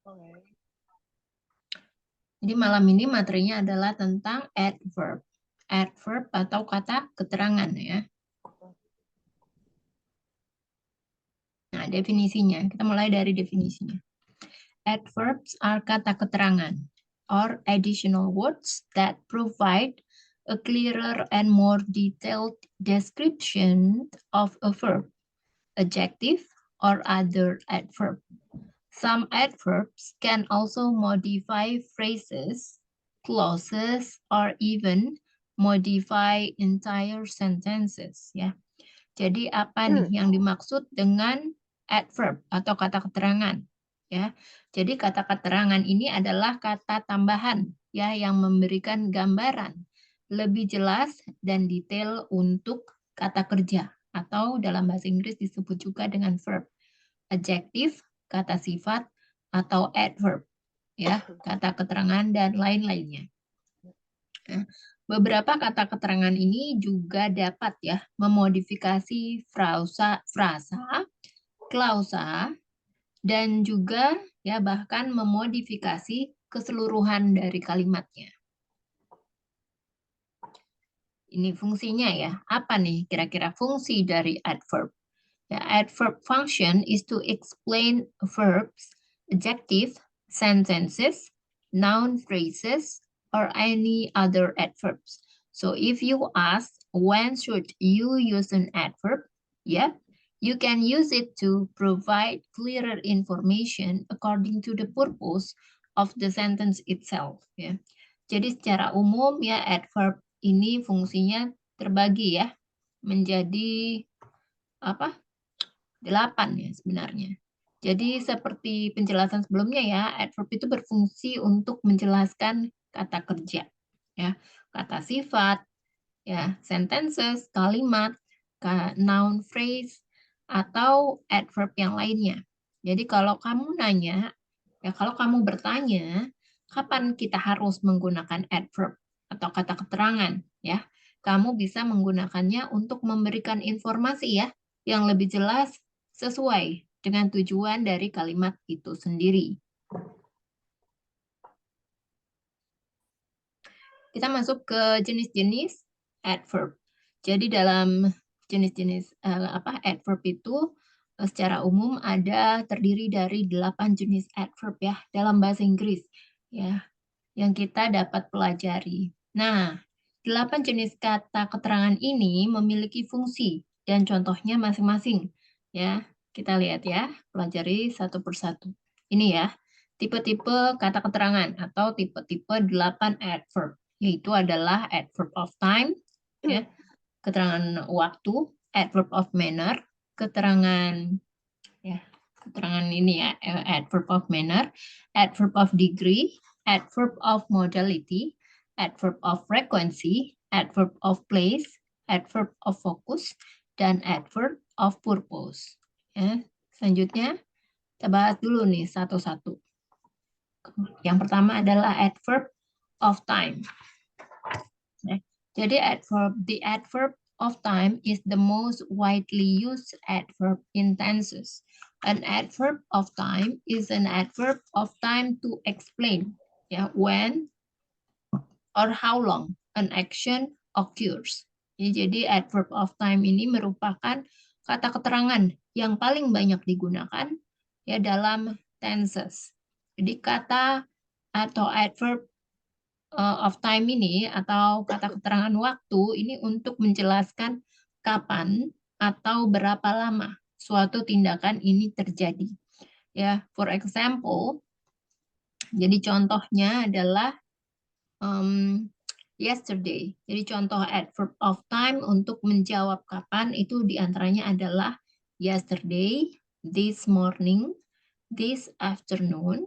Oke. Jadi malam ini materinya adalah tentang adverb. Adverb atau kata keterangan ya. Nah, definisinya. Kita mulai dari definisinya. Adverbs are kata keterangan or additional words that provide a clearer and more detailed description of a verb, adjective, or other adverb. Some adverbs can also modify phrases, clauses, or even modify entire sentences ya. Jadi apa nih yang dimaksud dengan adverb atau kata keterangan ya. Jadi kata keterangan ini adalah kata tambahan ya yang memberikan gambaran lebih jelas dan detail untuk kata kerja atau dalam bahasa Inggris disebut juga dengan verb. Adjektif, kata sifat, atau adverb, ya, kata keterangan dan lain-lainnya. Nah, beberapa kata keterangan ini juga dapat ya memodifikasi frasa, klausa, dan juga ya bahkan memodifikasi keseluruhan dari kalimatnya. Ini fungsinya ya. Apa nih kira-kira fungsi dari adverb? The adverb function is to explain verbs, adjectives, sentences, noun phrases, or any other adverbs. So if you ask, when should you use an adverb? Yeah, you can use it to provide clearer information according to the purpose of the sentence itself. Ya. Jadi secara umum ya adverb ini fungsinya terbagi ya menjadi apa? 8 ya sebenarnya. Jadi seperti penjelasan sebelumnya ya, adverb itu berfungsi untuk menjelaskan kata kerja, ya, kata sifat, ya, sentences, kalimat, noun phrase, atau adverb yang lainnya. Jadi kalau kamu nanya, ya kalau kamu bertanya, kapan kita harus menggunakan adverb atau kata keterangan, ya, kamu bisa menggunakannya untuk memberikan informasi ya yang lebih jelas sesuai dengan tujuan dari kalimat itu sendiri. Kita masuk ke jenis-jenis adverb. Jadi dalam jenis-jenis adverb itu secara umum ada terdiri dari 8 jenis adverb ya dalam bahasa Inggris ya yang kita dapat pelajari. Nah, 8 jenis kata keterangan ini memiliki fungsi dan contohnya masing-masing ya. Kita lihat ya, pelajari satu persatu. Ini ya, tipe-tipe kata keterangan atau tipe-tipe 8 adverb, yaitu adalah adverb of time, ya, keterangan waktu, adverb of manner, keterangan ya, keterangan ini ya, adverb of manner, adverb of degree, adverb of modality, adverb of frequency, adverb of place, adverb of focus, dan adverb of purpose. Ya, selanjutnya kita bahas dulu nih satu-satu. Yang pertama adalah adverb of time. Jadi the adverb of time is the most widely used adverb in tenses. An adverb of time is an adverb of time to explain when or how long an action occurs. Jadi adverb of time ini merupakan kata keterangan yang paling banyak digunakan ya dalam tenses. Jadi kata atau adverb of time ini atau kata keterangan waktu ini untuk menjelaskan kapan atau berapa lama suatu tindakan ini terjadi. Ya, for example, jadi contohnya adalah yesterday. Jadi contoh adverb of time untuk menjawab kapan itu diantaranya adalah yesterday, this morning, this afternoon,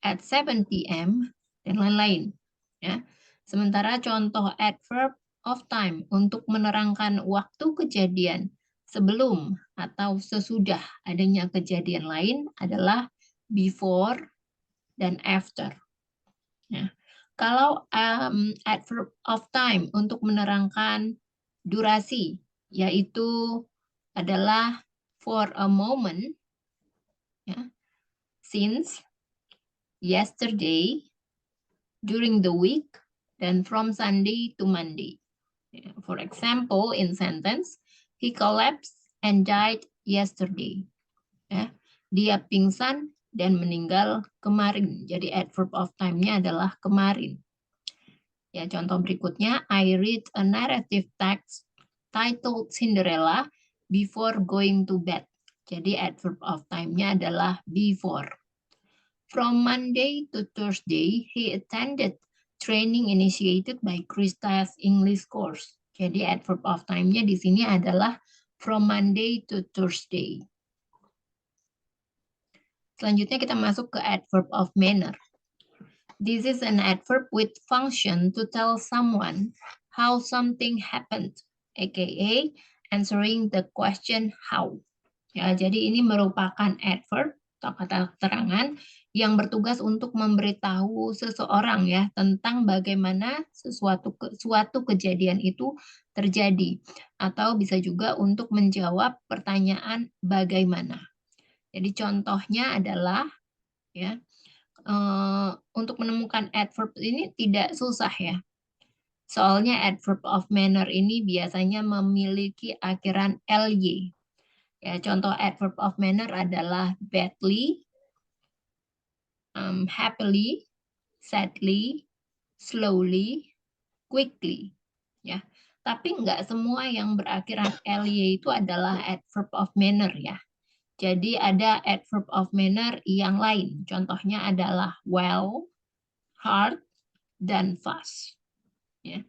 at 7 p.m., dan lain-lain. Ya. Sementara contoh adverb of time untuk menerangkan waktu kejadian sebelum atau sesudah adanya kejadian lain adalah before dan after. Ya. Kalau adverb of time untuk menerangkan durasi, yaitu adalah for a moment, ya, since, yesterday, during the week, dan from Sunday to Monday. For example, in sentence, he collapsed and died yesterday. Ya, dia pingsan dan meninggal kemarin. Jadi adverb of time-nya adalah kemarin. Ya, contoh berikutnya, I read a narrative text titled Cinderella before going to bed. Jadi adverb of time-nya adalah before. From Monday to Thursday, he attended training initiated by Krista's English course. Jadi adverb of time-nya di sini adalah from Monday to Thursday. Selanjutnya kita masuk ke adverb of manner. This is an adverb with function to tell someone how something happened, aka answering the question how. Ya, jadi ini merupakan adverb atau kata keterangan yang bertugas untuk memberitahu seseorang ya tentang bagaimana suatu kejadian itu terjadi, atau bisa juga untuk menjawab pertanyaan bagaimana. Jadi contohnya adalah ya, untuk menemukan adverb ini tidak susah ya. Soalnya adverb of manner ini biasanya memiliki akhiran ly. Ya, contoh adverb of manner adalah badly, happily, sadly, slowly, quickly. Ya, tapi nggak semua yang berakhiran ly itu adalah adverb of manner ya. Jadi ada adverb of manner yang lain. Contohnya adalah well, hard, dan fast. Ya.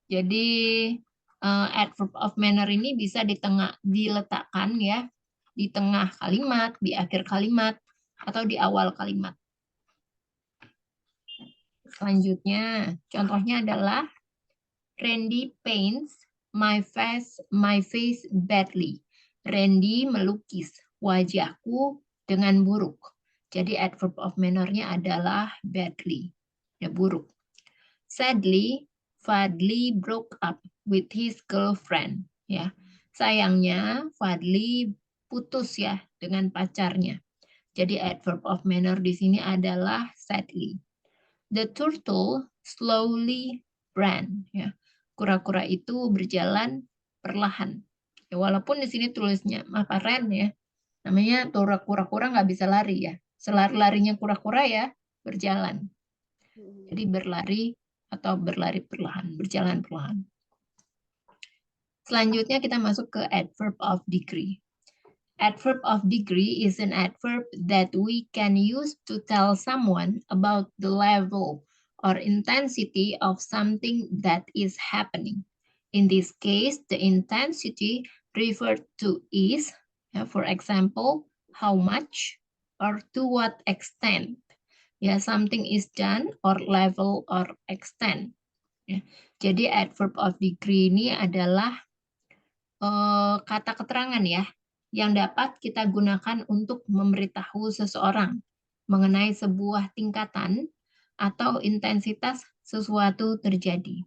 Jadi adverb of manner ini bisa diletakkan ya di tengah kalimat, di akhir kalimat, atau di awal kalimat. Selanjutnya, contohnya adalah Randy paints my face badly. Randy melukis wajahku dengan buruk. Jadi adverb of manner-nya adalah badly, ya buruk. Sadly, Fadli broke up with his girlfriend. Ya, sayangnya Fadli putus ya dengan pacarnya. Jadi adverb of manner di sini adalah sadly. The turtle slowly ran. Ya, kura-kura itu berjalan perlahan. Ya, walaupun di sini tulisnya apa ran ya, namanya kura-kura nggak bisa lari ya. Selari-larinya kura-kura ya berjalan. Jadi berlari atau berlari perlahan, berjalan perlahan. Selanjutnya kita masuk ke adverb of degree. Adverb of degree is an adverb that we can use to tell someone about the level or intensity of something that is happening. In this case, the intensity referred to is, for example, how much or to what extent. Ya, something is done or level or extent. Ya. Jadi adverb of degree ini adalah kata keterangan ya yang dapat kita gunakan untuk memberitahu seseorang mengenai sebuah tingkatan atau intensitas sesuatu terjadi.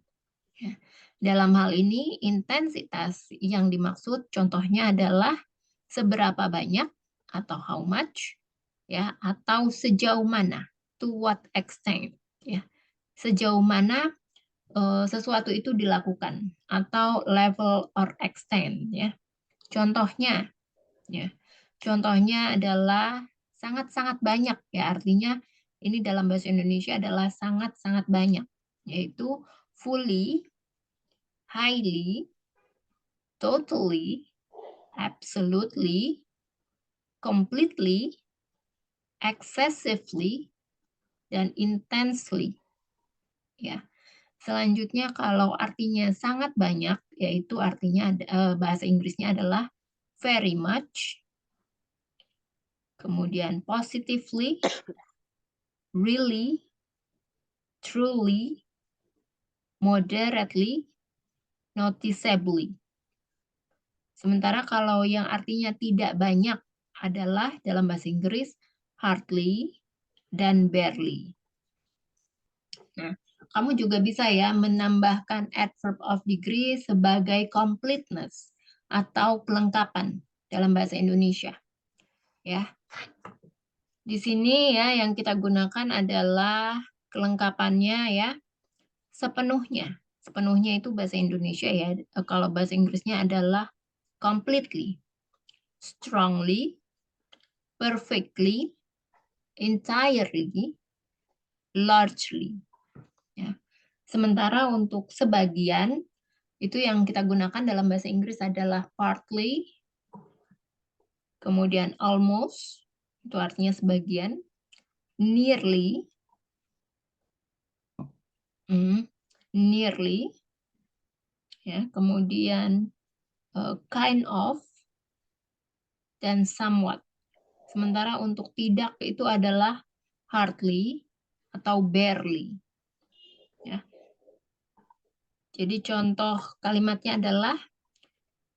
Ya. Dalam hal ini, intensitas yang dimaksud contohnya adalah seberapa banyak atau how much, ya, atau sejauh mana, to what extent, ya, sejauh mana sesuatu itu dilakukan atau level or extent, ya. Contohnya, ya, contohnya adalah sangat-sangat banyak, ya, artinya ini dalam bahasa Indonesia adalah sangat-sangat banyak, yaitu fully, highly, totally, absolutely, completely, excessively, dan intensely. Ya. Selanjutnya kalau artinya sangat banyak, yaitu artinya bahasa Inggrisnya adalah very much, kemudian positively, really, truly, moderately, noticeably. Sementara kalau yang artinya tidak banyak adalah dalam bahasa Inggris hardly dan barely. Nah, kamu juga bisa ya menambahkan adverb of degree sebagai completeness atau kelengkapan dalam bahasa Indonesia. Ya. Di sini ya yang kita gunakan adalah kelengkapannya ya, sepenuhnya. Sepenuhnya itu bahasa Indonesia ya. Kalau bahasa Inggrisnya adalah completely, strongly, perfectly, entirely, largely. Ya. Sementara untuk sebagian, itu yang kita gunakan dalam bahasa Inggris adalah partly, kemudian almost, itu artinya sebagian, nearly, nearly, ya, kemudian kind of, dan somewhat. Sementara untuk tidak itu adalah hardly atau barely. Ya. Jadi contoh kalimatnya adalah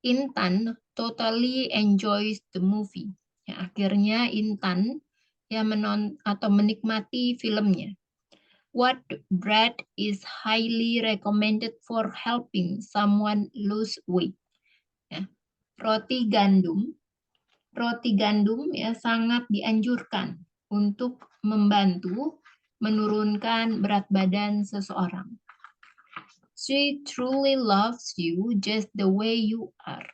Intan totally enjoys the movie. Ya, akhirnya Intan ya menikmati filmnya. What bread is highly recommended for helping someone lose weight? Ya. Roti gandum ya sangat dianjurkan untuk membantu menurunkan berat badan seseorang. She truly loves you just the way you are.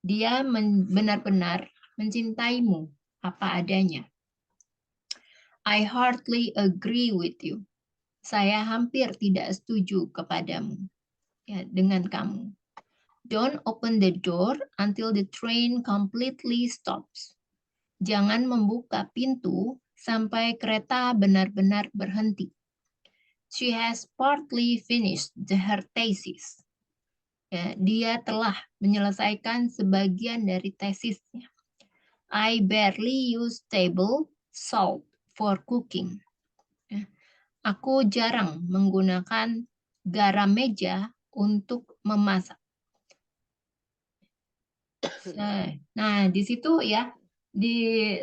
Dia benar-benar mencintaimu apa adanya. I hardly agree with you. Saya hampir tidak setuju kepadamu, ya, dengan kamu. Don't open the door until the train completely stops. Jangan membuka pintu sampai kereta benar-benar berhenti. She has partly finished her thesis. Ya, dia telah menyelesaikan sebagian dari tesisnya. I barely use table salt for cooking. Ya, aku jarang menggunakan garam meja untuk memasak. Nah, di situ ya,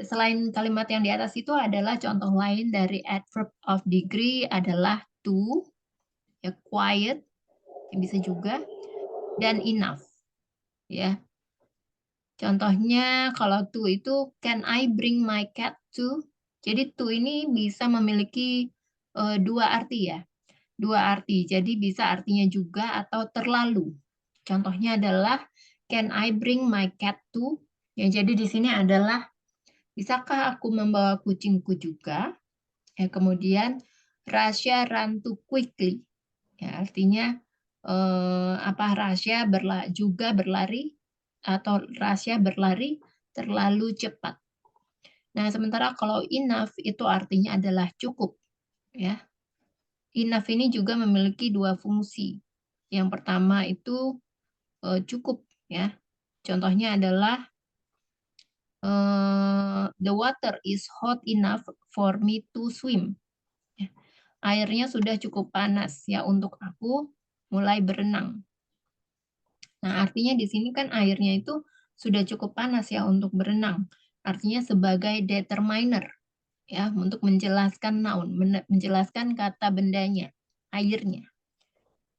selain kalimat yang di atas itu adalah contoh lain dari adverb of degree adalah to, ya, quiet, yang bisa juga, dan enough. Ya, contohnya kalau to itu can I bring my cat to? Jadi to ini bisa memiliki dua arti ya, dua arti. Jadi bisa artinya juga atau terlalu. Contohnya adalah can I bring my cat to? Ya, jadi di sini adalah bisakah aku membawa kucingku juga? Ya, kemudian Rasya run too quickly. Ya, artinya Rasya juga berlari atau Rasya berlari terlalu cepat. Nah, sementara kalau enough itu artinya adalah cukup, ya. Enough ini juga memiliki dua fungsi. Yang pertama itu cukup, ya. Contohnya adalah the water is hot enough for me to swim. Ya. Airnya sudah cukup panas ya untuk aku mulai berenang. Nah, artinya di sini kan airnya itu sudah cukup panas ya untuk berenang. Artinya sebagai determiner ya untuk menjelaskan noun, menjelaskan kata bendanya, airnya.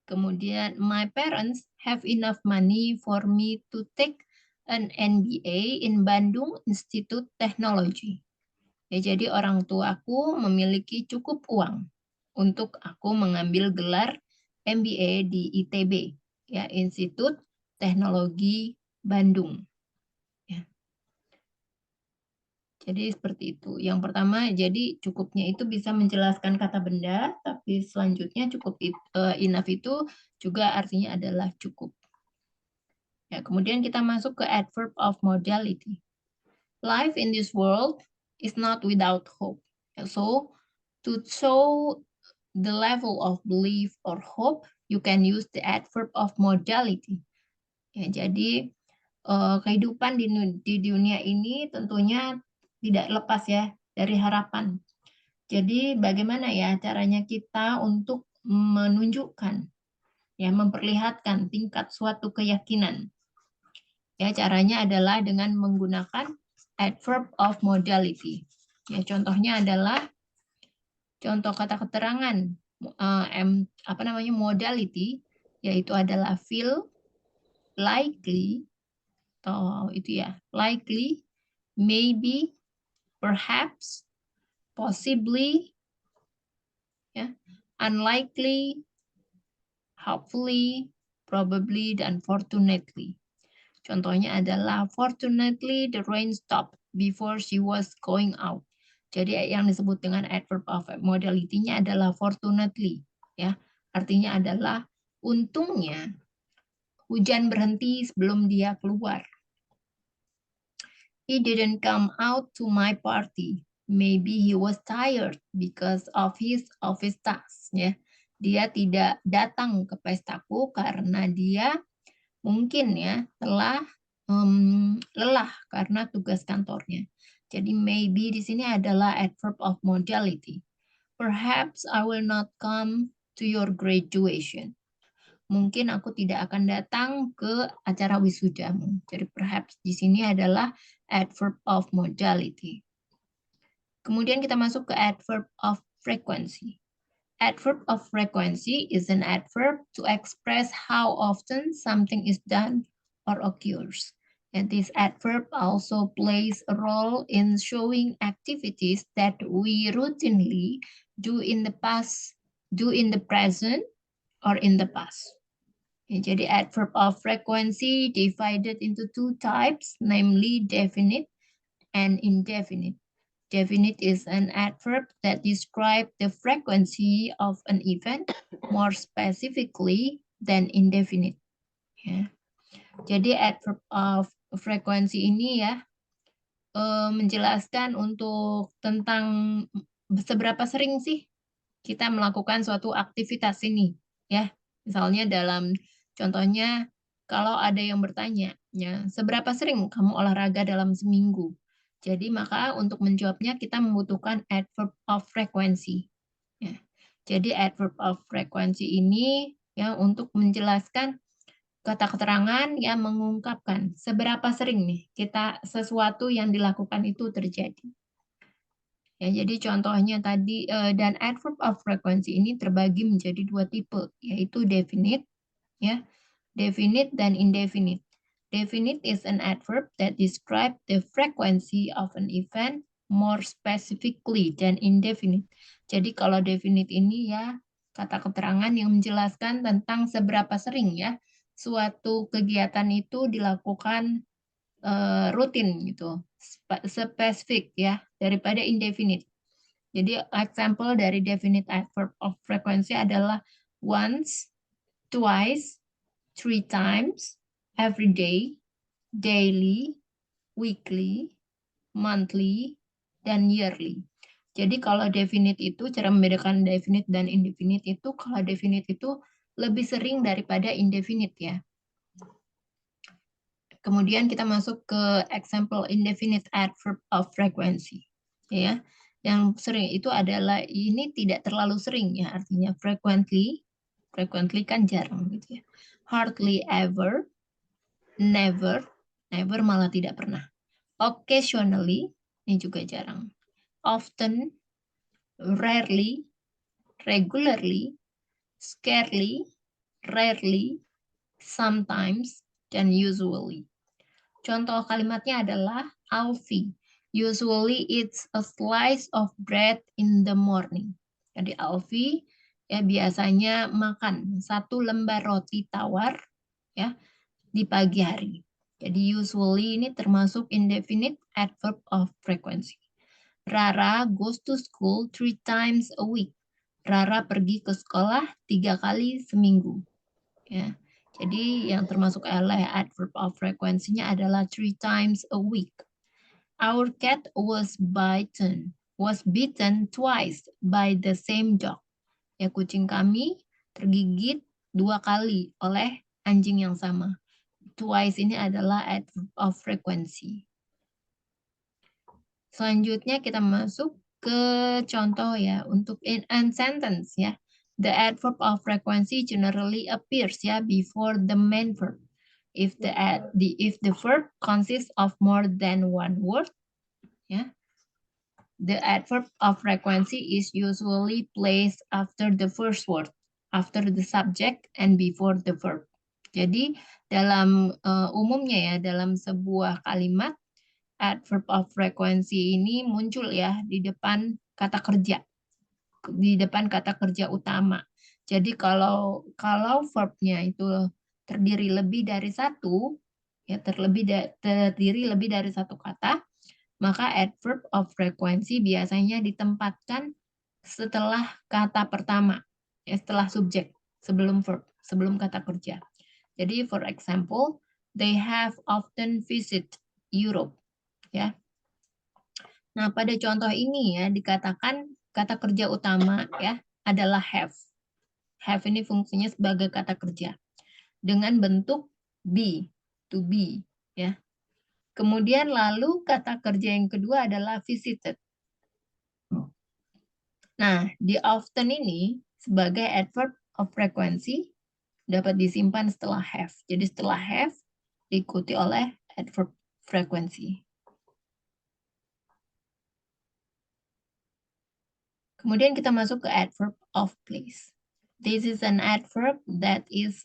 Kemudian my parents have enough money for me to take an MBA in Bandung Institute Technology. Ya, jadi orang tuaku memiliki cukup uang untuk aku mengambil gelar MBA di ITB, ya, Institut Teknologi Bandung. Ya. Jadi seperti itu. Yang pertama, jadi cukupnya itu bisa menjelaskan kata benda, tapi selanjutnya enough itu juga artinya adalah cukup. Ya, kemudian kita masuk ke adverb of modality. Life in this world is not without hope. So, to show the level of belief or hope, you can use the adverb of modality. Ya, jadi kehidupan di dunia ini tentunya tidak lepas ya dari harapan. Jadi bagaimana ya caranya kita untuk menunjukkan, ya, memperlihatkan tingkat suatu keyakinan. Ya, caranya adalah dengan menggunakan adverb of modality. Ya, contohnya adalah contoh kata keterangan modality, yaitu adalah feel, likely, atau itu ya, likely, maybe, perhaps, possibly, ya, unlikely, hopefully, probably, dan fortunately. Contohnya adalah fortunately the rain stopped before she was going out. Jadi yang disebut dengan adverb of modality-nya adalah fortunately, ya. Artinya adalah untungnya hujan berhenti sebelum dia keluar. He didn't come out to my party. Maybe he was tired because of his office tasks, ya. Dia tidak datang ke pestaku karena dia mungkin ya telah lelah karena tugas kantornya. Jadi maybe di sini adalah adverb of modality. Perhaps I will not come to your graduation. Mungkin aku tidak akan datang ke acara wisudamu. Jadi perhaps di sini adalah adverb of modality. Kemudian kita masuk ke adverb of frequency. Adverb of frequency is an adverb to express how often something is done or occurs. And this adverb also plays a role in showing activities that we routinely do in the past, do in the present, or in the past. Ya, jadi adverb of frequency divided into two types, namely definite and indefinite. Definite is an adverb that describes the frequency of an event more specifically than indefinite. Ya. Jadi adverb of frequency ini ya menjelaskan untuk tentang seberapa sering sih kita melakukan suatu aktivitas ini, ya. Misalnya dalam contohnya kalau ada yang bertanya, ya, seberapa sering kamu olahraga dalam seminggu? Jadi maka untuk menjawabnya kita membutuhkan adverb of frequency. Ya. Jadi adverb of frequency ini ya untuk menjelaskan kata keterangan yang mengungkapkan seberapa sering nih kita sesuatu yang dilakukan itu terjadi. Ya, jadi contohnya tadi dan adverb of frequency ini terbagi menjadi dua tipe, yaitu definite, ya, definite dan indefinite. Definite is an adverb that describe the frequency of an event more specifically than indefinite. Jadi kalau definite ini ya kata keterangan yang menjelaskan tentang seberapa sering ya suatu kegiatan itu dilakukan rutin gitu, spesifik ya daripada indefinite. Jadi example dari definite adverb of frequency adalah once, twice, 3 times, every day, daily, weekly, monthly, dan yearly. Jadi kalau definite itu, cara membedakan definite dan indefinite itu, kalau definite itu lebih sering daripada indefinite ya. Kemudian kita masuk ke example indefinite adverb of frequency. Ya, yang sering itu adalah ini tidak terlalu sering ya, artinya frequently kan jarang gitu ya. Hardly ever, never malah tidak pernah. Occasionally, ini juga jarang. Often, rarely, regularly, scarcely, rarely, sometimes, dan usually. Contoh kalimatnya adalah Alfie usually eats a slice of bread in the morning. Jadi Alfie ya biasanya makan satu lembar roti tawar ya di pagi hari. Jadi usually ini termasuk indefinite adverb of frequency. Rara goes to school 3 times a week. Rara pergi ke sekolah 3 kali seminggu. Ya. Jadi yang termasuk oleh adverb of frequency-nya adalah 3 times a week. Our cat was bitten twice by the same dog. Ya, kucing kami tergigit 2 kali oleh anjing yang sama. Twice ini adalah adverb of frequency. Selanjutnya kita masuk ke contoh ya untuk in a sentence ya. The adverb of frequency generally appears ya before the main verb. If the verb consists of more than one word, yeah, the adverb of frequency is usually placed after the first word, after the subject, and before the verb. Jadi dalam umumnya ya dalam sebuah kalimat adverb of frequency ini muncul ya di depan kata kerja, di depan kata kerja utama. Jadi kalau verbnya itu terdiri lebih dari satu, ya terdiri lebih dari satu kata, maka adverb of frequency biasanya ditempatkan setelah kata pertama, ya, setelah subjek, sebelum verb, sebelum kata kerja. Jadi for example, they have often visit Europe, ya. Nah, pada contoh ini ya dikatakan kata kerja utama ya adalah have. Have ini fungsinya sebagai kata kerja dengan bentuk be, to be, ya. Kemudian lalu kata kerja yang kedua adalah visited. Nah, di often ini sebagai adverb of frequency dapat disimpan setelah have. Jadi setelah have diikuti oleh adverb frequency. Kemudian kita masuk ke adverb of place. This is an adverb that is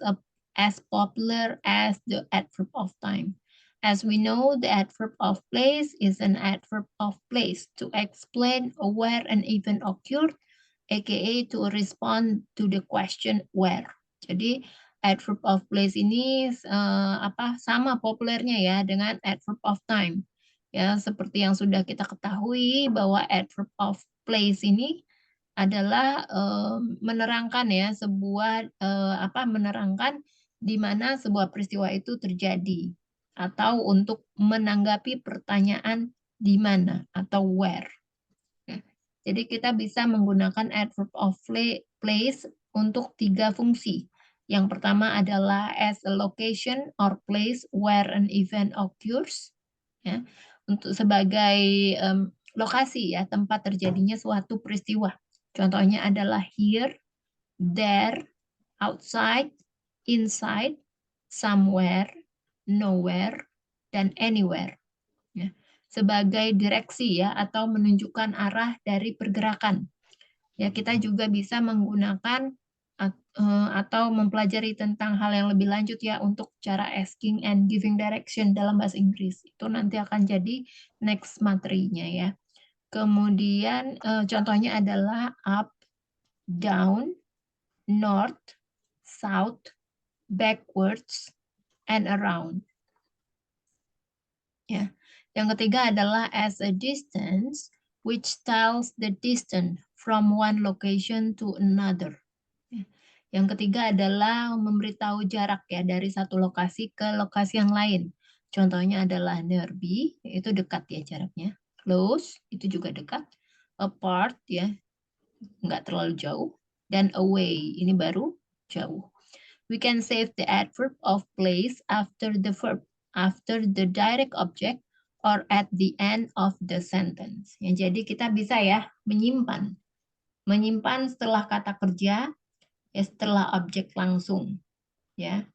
as popular as the adverb of time. As we know, the adverb of place is an adverb of place to explain where an event occurred, aka to respond to the question where. Jadi adverb of place ini sama populernya ya dengan adverb of time. Ya, seperti yang sudah kita ketahui bahwa adverb of place ini adalah menerangkan ya menerangkan di mana sebuah peristiwa itu terjadi atau untuk menanggapi pertanyaan di mana atau where. Ya. Jadi kita bisa menggunakan adverb of place untuk 3 fungsi. Yang pertama adalah as a location or place where an event occurs, ya, untuk sebagai lokasi ya tempat terjadinya suatu peristiwa. Contohnya adalah here, there, outside, inside, somewhere, nowhere, dan anywhere. Ya. Sebagai direksi ya atau menunjukkan arah dari pergerakan. Ya, kita juga bisa menggunakan atau mempelajari tentang hal yang lebih lanjut ya untuk cara asking and giving direction dalam bahasa Inggris. Itu nanti akan jadi next materinya ya. Kemudian contohnya adalah up, down, north, south, backwards, and around. Ya. Yang ketiga adalah as a distance, which tells the distance from one location to another. Ya. Yang ketiga adalah memberitahu jarak ya dari satu lokasi ke lokasi yang lain. Contohnya adalah nearby, itu dekat ya jaraknya. Close, itu juga dekat. Apart, ya, nggak terlalu jauh. Dan away, ini baru jauh. We can save the adverb of place after the verb, after the direct object, or at the end of the sentence. Ya, jadi kita bisa ya menyimpan setelah kata kerja, ya, setelah objek langsung, ya.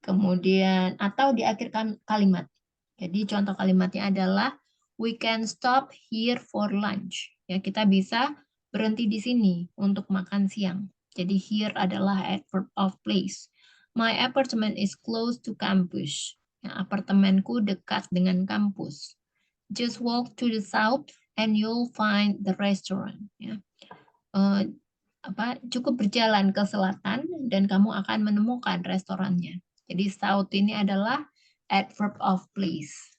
Kemudian atau di akhir kalimat. Jadi contoh kalimatnya adalah we can stop here for lunch. Ya, kita bisa berhenti di sini untuk makan siang. Jadi here adalah adverb of place. My apartment is close to campus. Ya, apartemenku dekat dengan kampus. Just walk to the south and you'll find the restaurant. Ya. Cukup berjalan ke selatan dan kamu akan menemukan restorannya. Jadi south ini adalah adverb of place.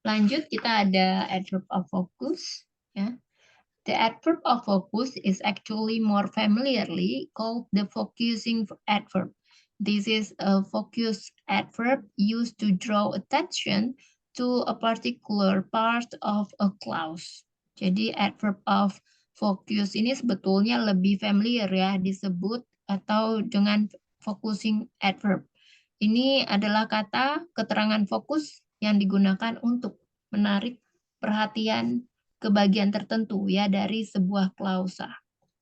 Lanjut kita ada adverb of focus. Ya. The adverb of focus is actually more familiarly called the focusing adverb. This is a focus adverb used to draw attention to a particular part of a clause. Jadi adverb of focus ini sebetulnya lebih familiar ya disebut atau dengan focusing adverb. Ini adalah kata keterangan fokus yang digunakan untuk menarik perhatian ke bagian tertentu ya dari sebuah klausa.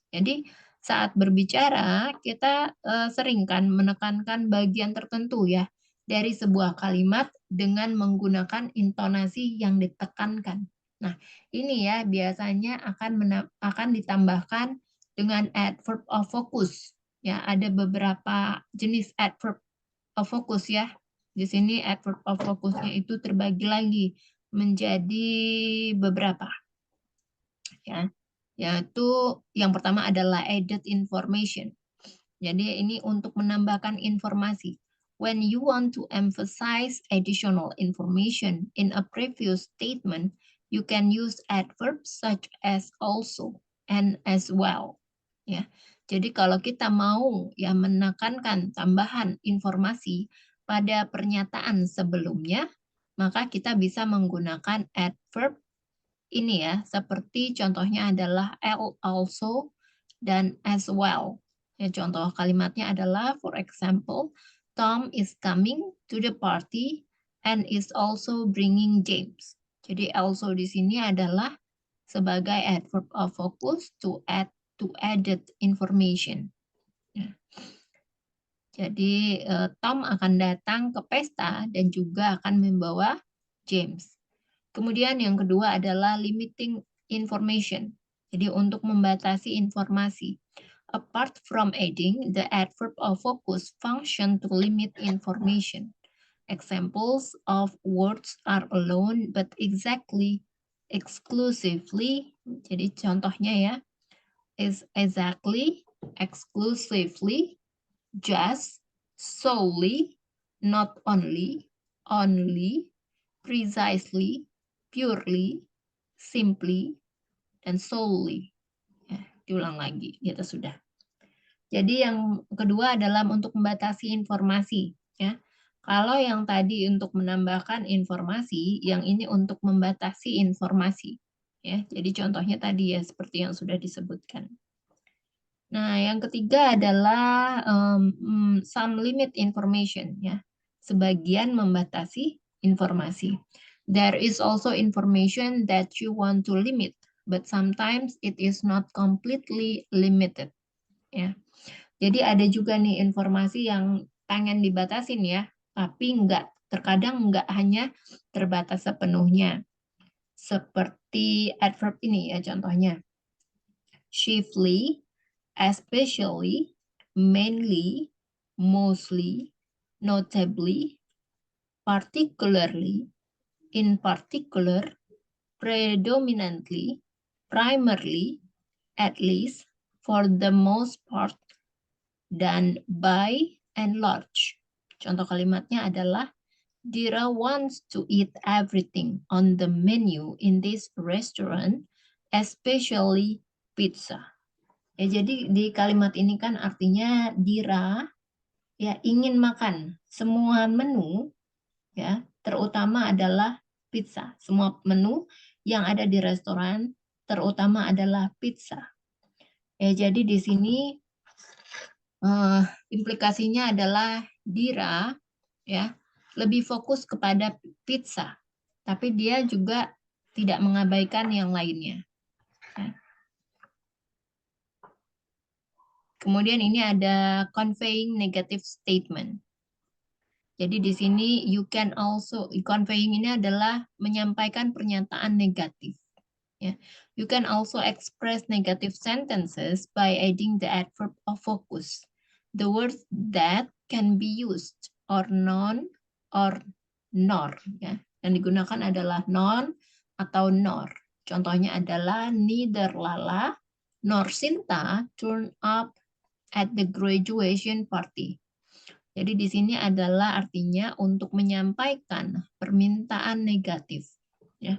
Jadi saat berbicara kita sering kan menekankan bagian tertentu ya dari sebuah kalimat dengan menggunakan intonasi yang ditekankan. Nah, ini ya biasanya akan ditambahkan dengan adverb of focus. Ya, ada beberapa jenis adverb of focus ya. Di sini adverb of focusnya itu terbagi lagi menjadi beberapa ya. Yaitu yang pertama adalah added information. Jadi ini untuk menambahkan informasi. When you want to emphasize additional information in a previous statement, you can use adverbs such as also and as well. Ya. Jadi kalau kita mau ya menekankan tambahan informasi pada pernyataan sebelumnya, maka kita bisa menggunakan adverb ini ya, seperti contohnya adalah also dan as well. Ya, contoh kalimatnya adalah, for example, Tom is coming to the party and is also bringing James. Jadi also di sini adalah sebagai adverb of focus to added information. Ya. Jadi Tom akan datang ke pesta dan juga akan membawa James. Kemudian yang kedua adalah limiting information. Jadi untuk membatasi informasi. Apart from adding, the adverb of focus function to limit information. Examples of words are alone but exactly, exclusively. Jadi contohnya ya, is exactly, exclusively, just, solely, not only, precisely, purely, simply, dan solely. Ya, diulang lagi, di atas sudah. Jadi yang kedua adalah untuk membatasi informasi. Ya. Kalau yang tadi untuk menambahkan informasi, yang ini untuk membatasi informasi. Ya, jadi contohnya tadi ya seperti yang sudah disebutkan. Nah, yang ketiga adalah some limit information. Ya, sebagian membatasi informasi. There is also information that you want to limit, but sometimes it is not completely limited. Ya. Jadi ada juga nih informasi yang pengen dibatasin ya, tapi terkadang nggak hanya terbatas sepenuhnya. Seperti adverb ini ya contohnya. Chiefly, especially, mainly, mostly, notably, particularly, in particular, predominantly, primarily, at least, for the most part, dan by and large. Contoh kalimatnya adalah, Dira wants to eat everything on the menu in this restaurant, especially pizza. Ya, jadi di kalimat ini kan artinya Dira ya ingin makan semua menu ya, terutama adalah pizza. Semua menu yang ada di restoran terutama adalah pizza. Ya, jadi di sini implikasinya adalah Dira ya lebih fokus kepada pizza, tapi dia juga tidak mengabaikan yang lainnya. Ya. Kemudian ini ada conveying negative statement. Jadi di sini you can also conveying ini adalah menyampaikan pernyataan negatif. Ya. You can also express negative sentences by adding the adverb of focus. The words that can be used or non or nor. Ya. Yang digunakan adalah non atau nor. Contohnya adalah neither Lala nor Sinta turn up at the graduation party. Jadi di sini adalah artinya untuk menyampaikan permintaan negatif. Ya.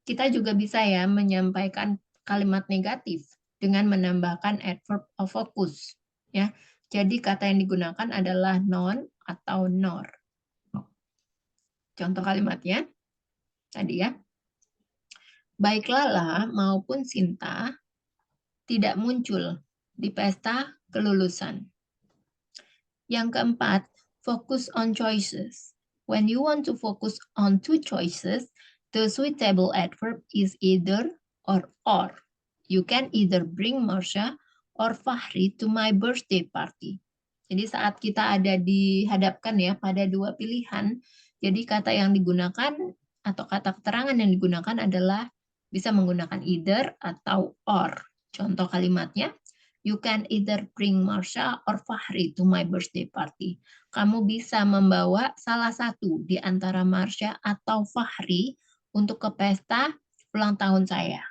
Kita juga bisa ya menyampaikan kalimat negatif dengan menambahkan adverb of focus. Ya. Jadi kata yang digunakan adalah non atau nor. Contoh kalimatnya tadi ya. Baik Lala maupun Sinta tidak muncul di pesta kelulusan. Yang keempat, focus on choices. When you want to focus on two choices, the suitable adverb is either or. You can either bring Marsha or Fahri to my birthday party. Jadi saat kita ada dihadapkan ya pada dua pilihan, jadi kata yang digunakan atau kata keterangan yang digunakan adalah bisa menggunakan either atau or. Contoh kalimatnya, You can either bring Marsha or Fahri to my birthday party. Kamu bisa membawa salah satu di antara Marsha atau Fahri untuk ke pesta ulang tahun saya.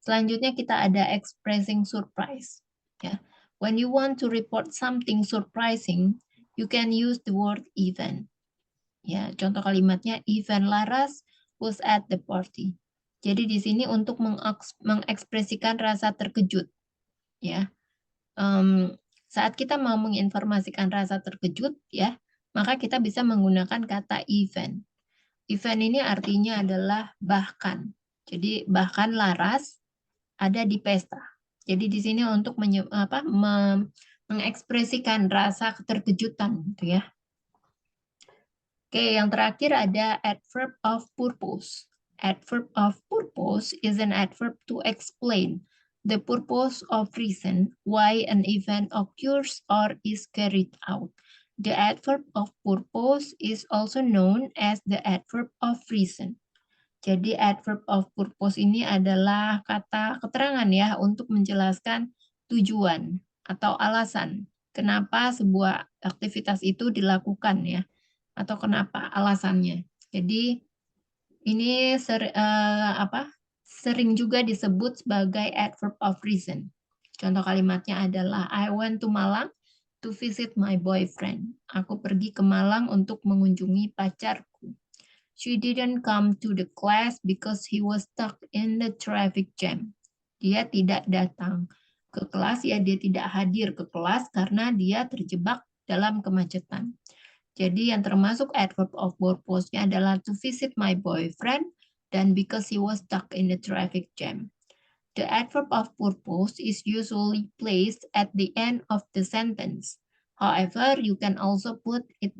Selanjutnya kita ada expressing surprise. Ya. When you want to report something surprising, you can use the word event. Ya, contoh kalimatnya event Laras was at the party. Jadi di sini untuk mengekspresikan rasa terkejut, ya. Saat kita mau menginformasikan rasa terkejut, ya, maka kita bisa menggunakan kata event. Event ini artinya adalah bahkan. Jadi bahkan Laras ada di pesta. Jadi di sini untuk mengekspresikan rasa keterkejutan, gitu ya. Oke, yang terakhir ada adverb of purpose. Adverb of purpose is an adverb to explain the purpose of reason why an event occurs or is carried out. The adverb of purpose is also known as the adverb of reason. Jadi adverb of purpose ini adalah kata keterangan ya untuk menjelaskan tujuan atau alasan kenapa sebuah aktivitas itu dilakukan ya atau kenapa alasannya. Jadi ini sering juga disebut sebagai adverb of reason. Contoh kalimatnya adalah I went to Malang to visit my boyfriend. Aku pergi ke Malang untuk mengunjungi pacarku. She didn't come to the class because he was stuck in the traffic jam. Dia tidak datang ke kelas, ya dia tidak hadir ke kelas karena dia terjebak dalam kemacetan. Jadi yang termasuk adverb of purpose-nya adalah to visit my boyfriend dan because he was stuck in the traffic jam. The adverb of purpose is usually placed at the end of the sentence. However, you can also put it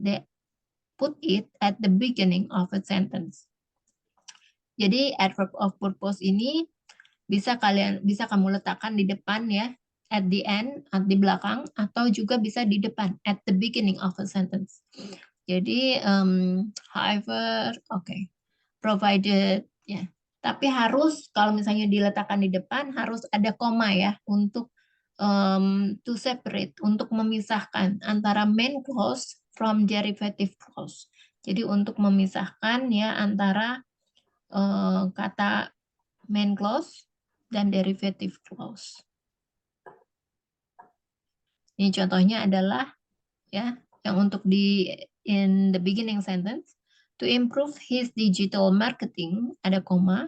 at the beginning of a sentence. Jadi adverb of purpose ini bisa kamu letakkan di depan ya, at the end, di belakang, atau juga bisa di depan, at the beginning of a sentence. Jadi, however, provided, ya. Tapi harus, kalau misalnya diletakkan di depan, harus ada koma ya, untuk to separate, untuk memisahkan antara main clause from derivative clause. Jadi, untuk memisahkan ya antara kata main clause dan derivative clause. Ini contohnya adalah ya yang untuk in the beginning sentence, to improve his digital marketing, ada koma,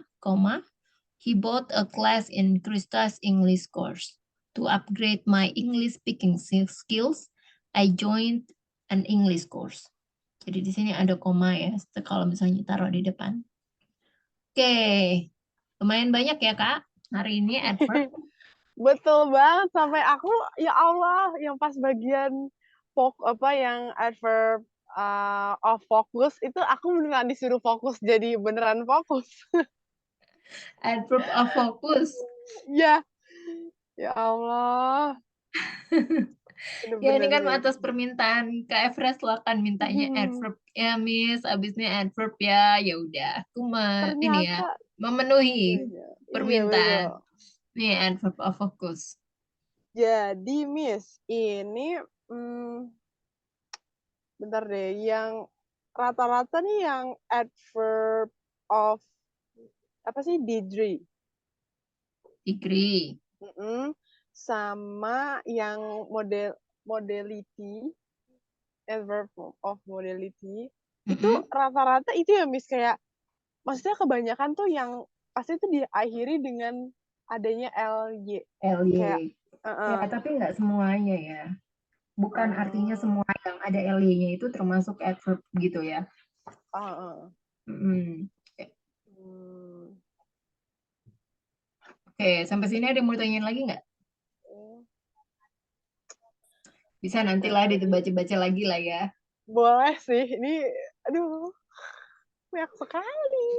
he bought a class in Krista's English course. To upgrade my English speaking skills, I joined an English course. Jadi di sini ada koma ya, kalau misalnya taruh di depan. Oke, lumayan banyak ya Kak hari ini adverb. Betul banget, sampai aku ya Allah yang pas bagian yang adverb of focus itu aku beneran disuruh fokus jadi beneran fokus. Adverb of focus. Ya, ya Allah. Ya ini Bener-bener kan sih. atas permintaan Kak Efra silakan mintanya adverb ya Miss, abisnya adverb ya, ya udah aku Ternyata memenuhi iya permintaan. betul. Nih adverb of focus. Jadi Miss, ini bentar deh, yang rata-rata nih yang adverb of apa sih degree. Degree. Sama yang modality, adverb of modality, itu rata-rata itu ya Miss, kayak maksudnya kebanyakan tuh yang pasti itu diakhiri dengan adanya ly. LY. Kayak Ya, tapi nggak semuanya ya. Bukan artinya semua yang ada LY-nya itu termasuk adverb gitu ya. Oke, sampai sini ada yang mau tanyain lagi nggak? Bisa nantilah dibaca-baca lagi lah ya. Boleh sih, ini aduh banyak sekali.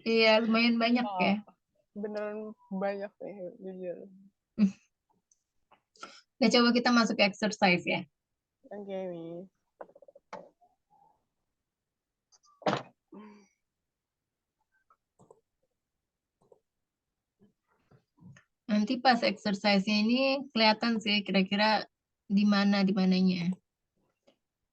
Iya, lumayan banyak ya. Beneran banyak nih, jujur. Nah, coba kita masuk ke exercise ya. Oke, nih. Nanti pas exercise-nya ini kelihatan sih kira-kira di mananya.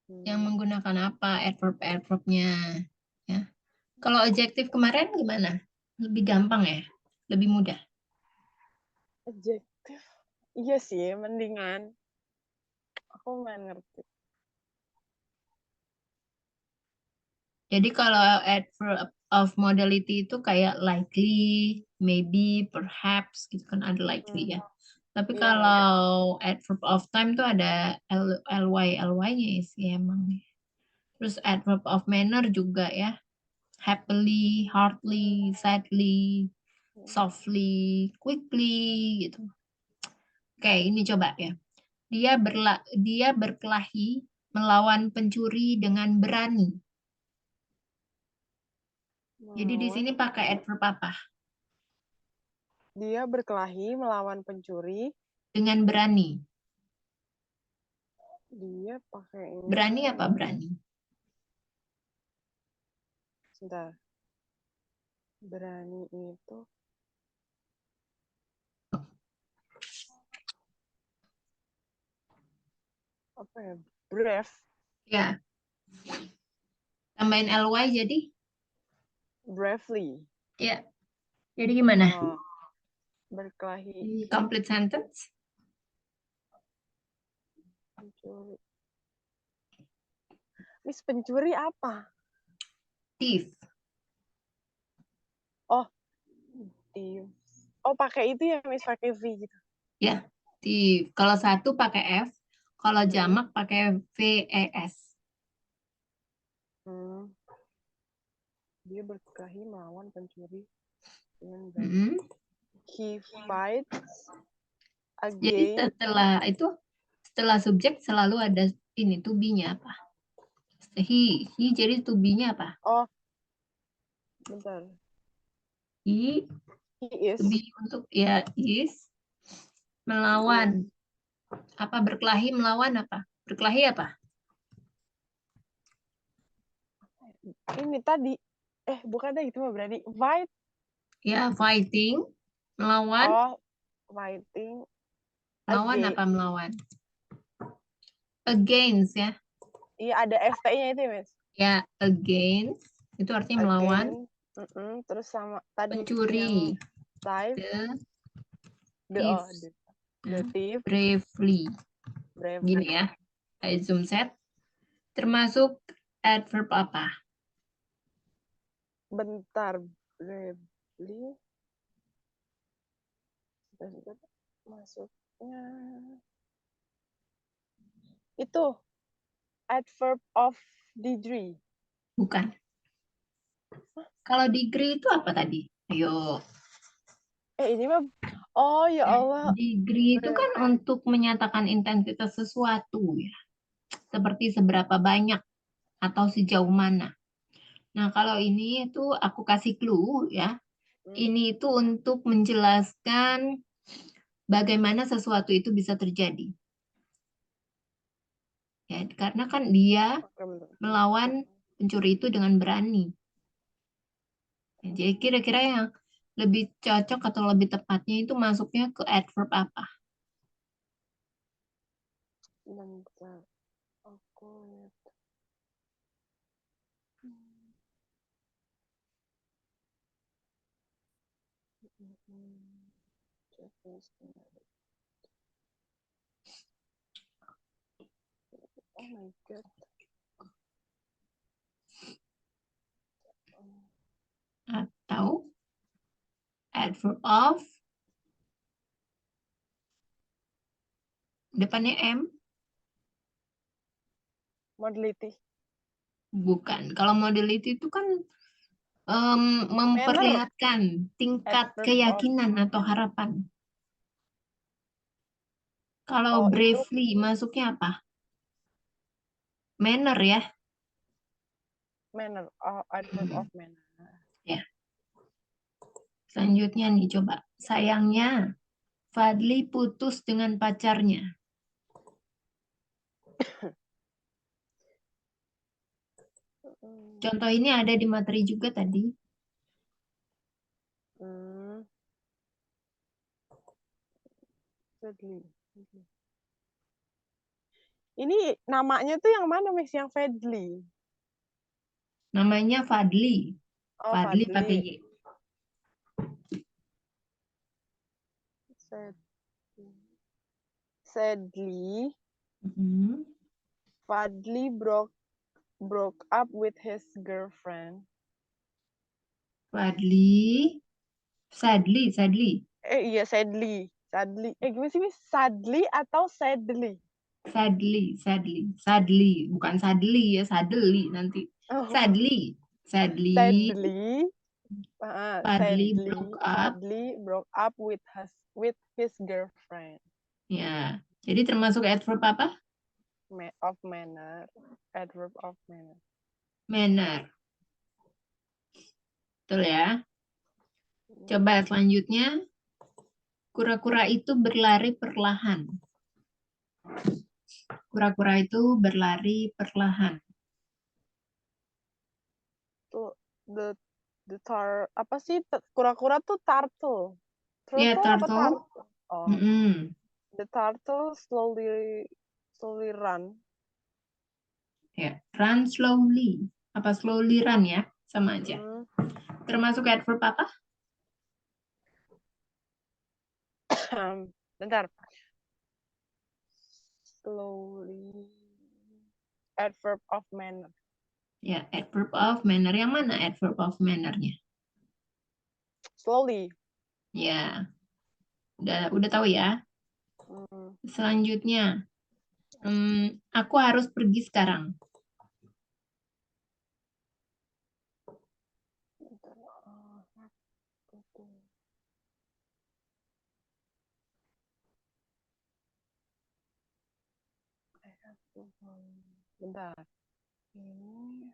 Yang menggunakan apa adverb-adverbnya. Ya. Kalau adjektif kemarin gimana? Lebih gampang ya? Lebih mudah? Adjektif. Iya sih, mendingan. Aku main ngerti. Jadi kalau adverb of modality itu kayak likely, maybe, perhaps, gitu kan ada likely ya. Tapi Iya, kalau adverb of time tuh ada ly-nya sih emang. Terus adverb of manner juga ya. Happily, hardly, sadly, softly, quickly gitu. Oke, ini coba ya. Dia berkelahi melawan pencuri dengan berani. Jadi di sini pakai adverb apa? Dia berkelahi melawan pencuri. Dengan berani. Dia pakai ini. Berani apa berani? Sebentar. Berani itu apa ya? Brave. Ya. Tambahin ly jadi? Bravely. Ya. Jadi gimana? Berkelahi. Complete sentence? Pencuri. Miss, pencuri apa? Thief. Oh, thief. Oh, pakai itu ya, Miss, pakai V gitu. Ya. Thief. Kalau satu pakai F, kalau jamak pakai VES. Dia berkelahi melawan pencuri dengan berani. He fights Jadi against. setelah subjek selalu ada ini to be-nya apa? He jadi to be-nya apa? Oh, bentar. He He to is. be untuk ya is melawan apa berkelahi melawan apa? Berkelahi apa? Ini tadi. Bukan deh, itu mah berani. Fight. Ya, fighting melawan Oh, fighting melawan against. apa melawan? Against ya. Iya, ada ST-nya itu, Miss. Ya, against itu artinya melawan Terus sama tadi pencuri. yang type Thief. the thief. Bravely. Gini ya. Saya zoom set. Termasuk adverb apa? Bentar, bravely. Masuknya itu adverb of degree. Bukan. Kalau degree itu apa tadi? Ayo. Ini mah, oh ya Allah. Degree itu kan untuk menyatakan intensitas sesuatu ya. Seperti seberapa banyak atau sejauh mana. Nah, kalau ini itu aku kasih clue ya. Ini itu untuk menjelaskan bagaimana sesuatu itu bisa terjadi. Ya, karena kan dia melawan pencuri itu dengan berani. Ya, jadi kira-kira yang lebih cocok atau lebih tepatnya itu masuknya ke adverb apa? Bentar, aku lihat. Oh my god. Atau adverb of depannya M? Modality. Bukan. Kalau modality itu kan memperlihatkan tingkat Adverb keyakinan atau harapan. Kalau Oh, itu bravely masuknya apa? Manner ya. manner. Oh, adverb of manner. Ya. Selanjutnya nih coba. Sayangnya Fadli putus dengan pacarnya. Contoh ini ada di materi juga tadi. Fadli. Ini namanya tuh yang mana, Miss? Yang Fadli? Namanya Fadli. Oh, Fadli Fadli. pakai Y. Sadly, Mm-mm. Fadli broke up with his girlfriend. Fadli. Sadly. Iya, sadly. Gimana sih, Miss? Sadly atau sadly? Sadly. Bukan sadly ya, sadly nanti. Oh, Sadly. sadly. Fadli broke up. Fadli broke up with his girlfriend. Ya, jadi termasuk adverb apa? Of manner. Adverb of manner. Manner. Betul ya. Coba selanjutnya. Kura-kura itu berlari perlahan. Kura-kura itu berlari perlahan. Tuh, apa sih? Kura-kura tuh turtle. Ya, Turtle apa turtle. turtle? Oh. Mm-mm. The turtle slowly run. Ya, run slowly. Apa slowly run ya? Sama aja. Termasuk adverb apa? Bentar. Slowly. Adverb of manner. Ya, adverb of manner. Yang mana adverb of manner-nya? Slowly. Ya, udah tahu ya. Selanjutnya, aku harus pergi sekarang. Bentar. Ini.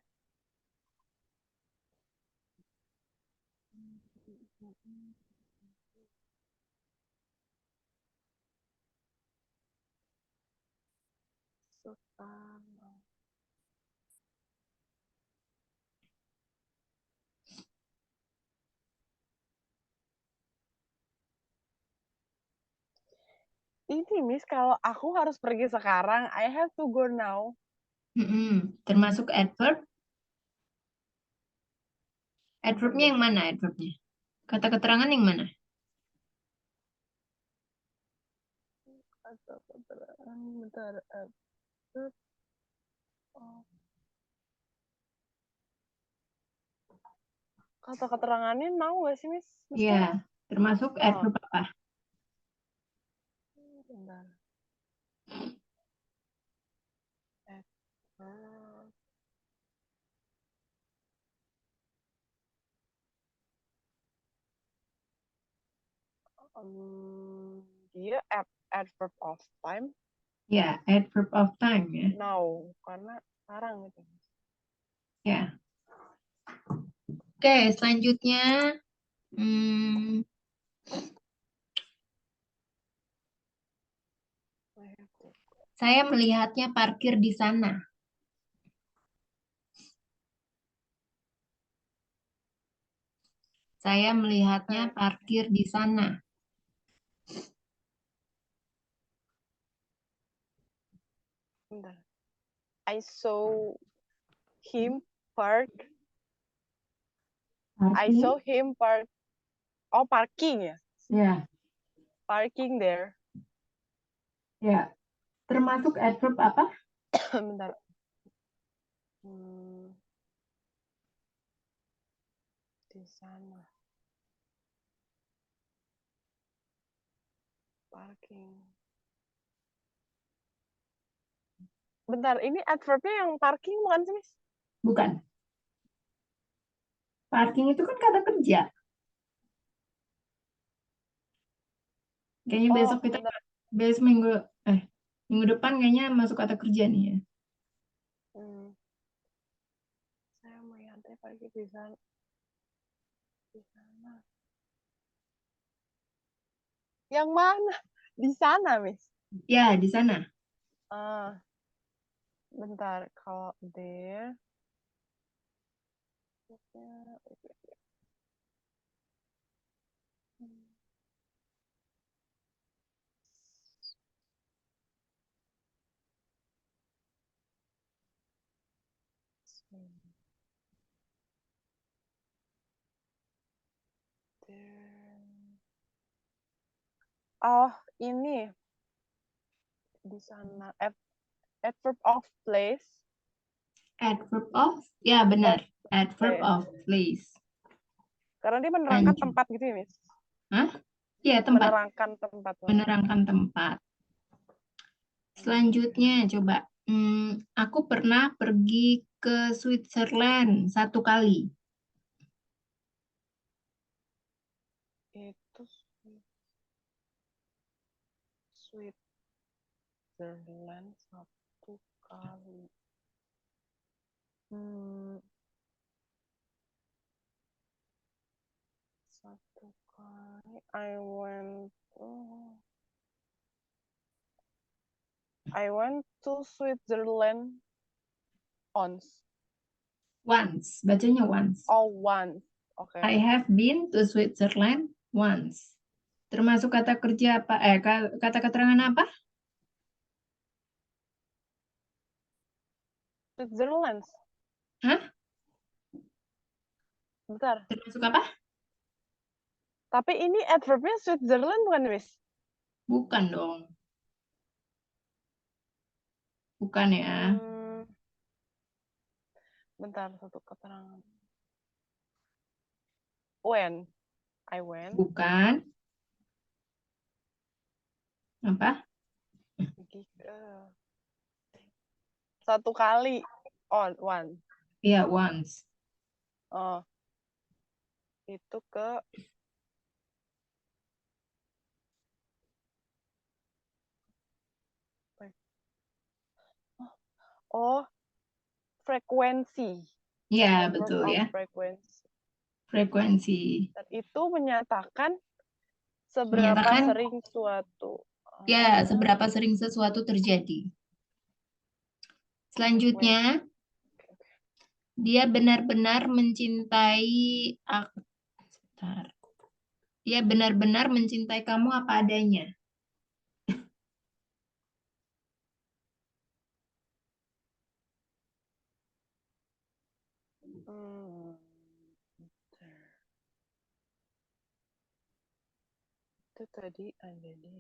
Ini, Miss, kalau aku harus pergi sekarang, I have to go now. Termasuk adverb. Adverbnya yang mana adverbnya? Kata keterangan yang mana? Kata keterangan, bentar. Adverb. Kata keterangannya now nggak sih, Miss? Iya, termasuk adverb apa? Bentar. Adverb. Dia adverb of time. Ya, adverb of time ya. Now, karena sekarang gitu. Ya. Oke, selanjutnya. Saya melihatnya parkir di sana. Saya melihatnya parkir di sana. Bentar. I saw him park. I saw him park. Oh, parking ya? Ya. Parking there. Ya. Termasuk adverb apa? Bentar. Di sana. Parking. Bentar, ini adverbnya yang parking bukan sih, Miss? Bukan. Parking itu kan kata kerja. Kayaknya besok kita minggu depan kayaknya masuk kata kerja nih ya. Saya melihatnya parkir di sana. Di sana. Yang mana? Di sana, Miss? Ya, di sana. Bentar, kalau there. Oh, ini di sana adverb of place. Adverb of, ya benar. Adverb of place. Karena dia menerangkan Lanjut. tempat gitu ya, Miss? Hah? Ya, tempat. Menerangkan tempat. Menerangkan tempat. Selanjutnya, coba. Aku pernah pergi ke Switzerland 1 kali. Itu Switzerland 1 kali. Satu kali. I went to Switzerland once. Once, bacanya once. Oh, once. Okay. I have been to Switzerland once. Termasuk kata kerja apa? Kata keterangan apa? Switzerland. Hah? Bentar. Termasuk apa? Tapi ini adverbnya Switzerland bukan, Miss? Bukan dong. Bukan ya. Bentar, satu keterangan. When I went. Bukan. Apa? Pergi ke 1 kali. Oh, one. Iya, once. Oh. Itu ke frekuensi. Iya, Adverb betul of ya. frequency. Frekuensi. Dan itu menyatakan seberapa sering suatu. Ya, seberapa sering sesuatu terjadi. Selanjutnya, dia benar-benar mencintai Dia benar-benar mencintai kamu apa adanya. Itu tadi ada di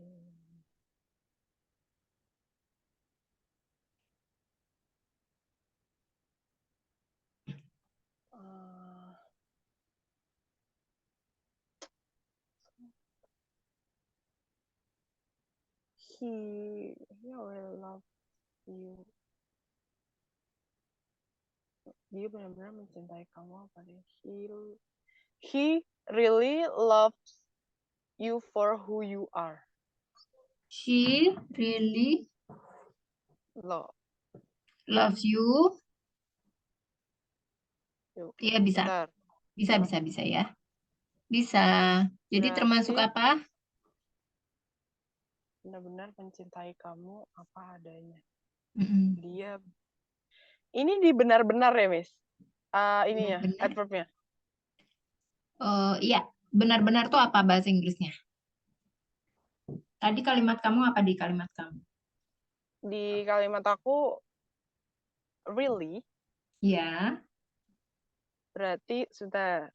he really love you. Dia benar-benar mencintai kamu apa deh? He really loves you for who you are. She really loves you. Iya, bisa. Bentar. Bisa ya. Bisa. Jadi Berarti termasuk apa? Benar-benar mencintai kamu apa adanya. Dia ini di benar-benar ya, Miss? Ininya, benar. adverbnya. Iya, benar-benar tuh apa bahasa Inggrisnya? Tadi kalimat kamu apa di kalimat kamu? Di kalimat aku really. Ya. Berarti sudah.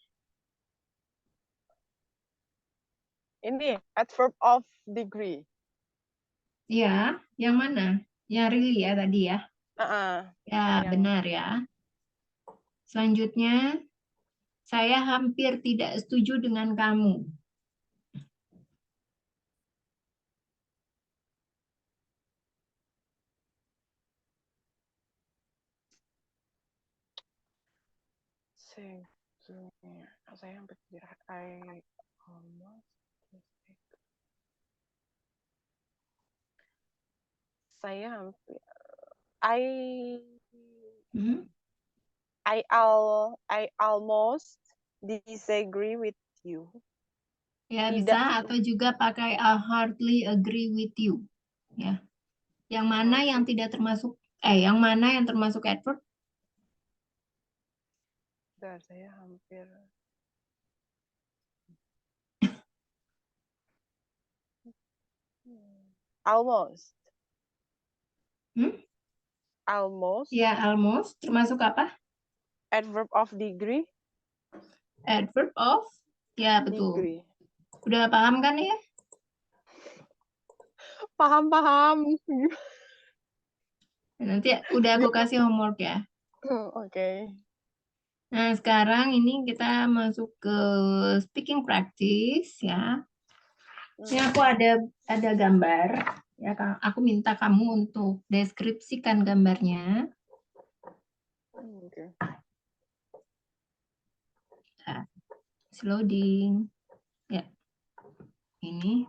Ini adverb of degree. Ya, yang mana? Yang really ya tadi ya? Ya, benar ya. Selanjutnya, saya hampir tidak setuju dengan kamu. Saya hampir tidak. Saya hampir. I almost disagree with you. Ya, bisa atau juga pakai I hardly agree with you. Ya. Yang mana yang tidak termasuk yang mana yang termasuk adverb? Saya hampir almost. Almost. Ya, almost termasuk apa? Adverb of degree. Adverb of, ya betul. Degree. Udah paham kan ya? Paham. Nanti udah aku kasih homework ya. Oke. Nah, sekarang ini kita masuk ke speaking practice ya. Ini aku ada gambar ya, aku minta kamu untuk deskripsikan gambarnya. Oke. Nah, loading. Ya. Ini.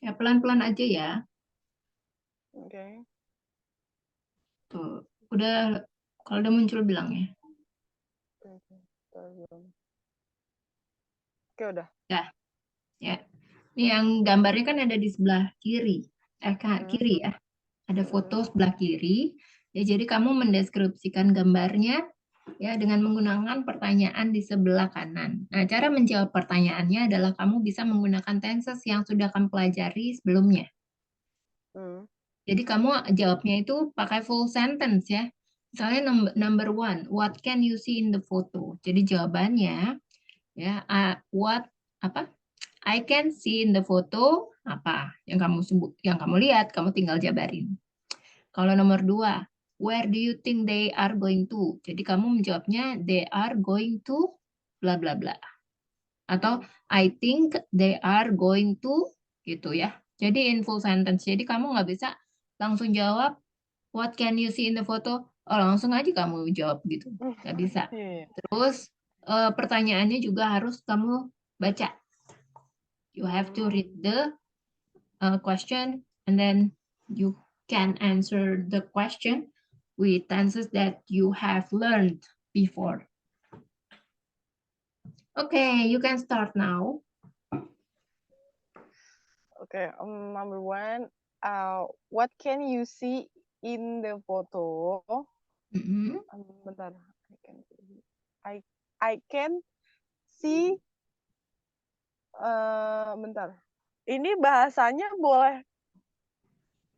Ya, pelan-pelan aja ya. Oke. Tuh, udah, kalau udah muncul bilang ya. Oke, udah. Ya. Ini yang gambarnya kan ada di sebelah kiri. Kiri ya. Ada foto sebelah kiri. Ya, jadi kamu mendeskripsikan gambarnya ya dengan menggunakan pertanyaan di sebelah kanan. Nah, cara menjawab pertanyaannya adalah kamu bisa menggunakan tenses yang sudah kamu pelajari sebelumnya. Jadi kamu jawabnya itu pakai full sentence ya. Misalnya number one, what can you see in the photo? Jadi jawabannya ya, what apa? I can see in the photo apa yang kamu sebut, yang kamu lihat, kamu tinggal jabarin. Kalau nomor dua, where do you think they are going to? Jadi kamu menjawabnya they are going to bla bla bla. Atau I think they are going to gitu ya. Jadi in full sentence. Jadi kamu nggak bisa langsung jawab what can you see in the photo? Oh, langsung aja kamu jawab gitu. Nggak bisa. Terus pertanyaannya juga harus kamu baca. You have to read the question and then you can answer the question with tenses that you have learned before. Okay, you can start now. Okay, number one, what can you see in the photo? Bentar, I can see. Bentar. Ini bahasanya boleh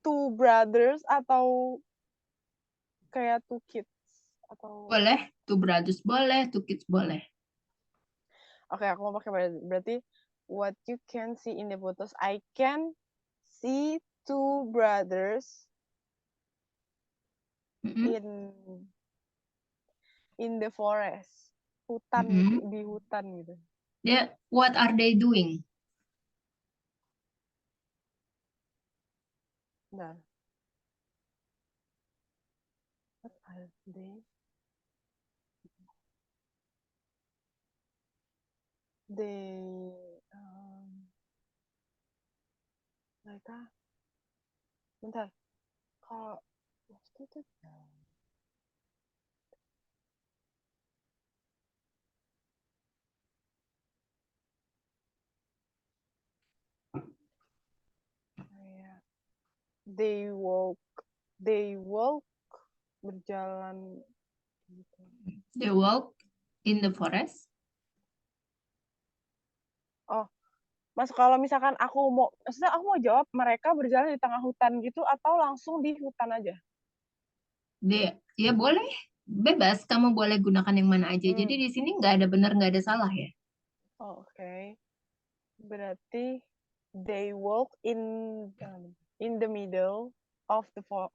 two brothers atau kayak two kids atau? Boleh, two brothers boleh, two kids boleh. Oke, aku mau pakai berarti what you can see in the photos. I can see two brothers in the forest. Hutan gitu, di hutan gitu. Yeah, what are they doing? Nah. What are they? Mereka bentar, kalau itu they walk berjalan gitu. They walk in the forest. Oh, Mas, kalau misalkan maksudnya aku mau jawab mereka berjalan di tengah hutan gitu atau langsung di hutan aja? Ya boleh, bebas. Kamu boleh gunakan yang mana aja. Jadi di sini nggak ada benar, nggak ada salah ya. Oke. Berarti they walk in the middle of the forest.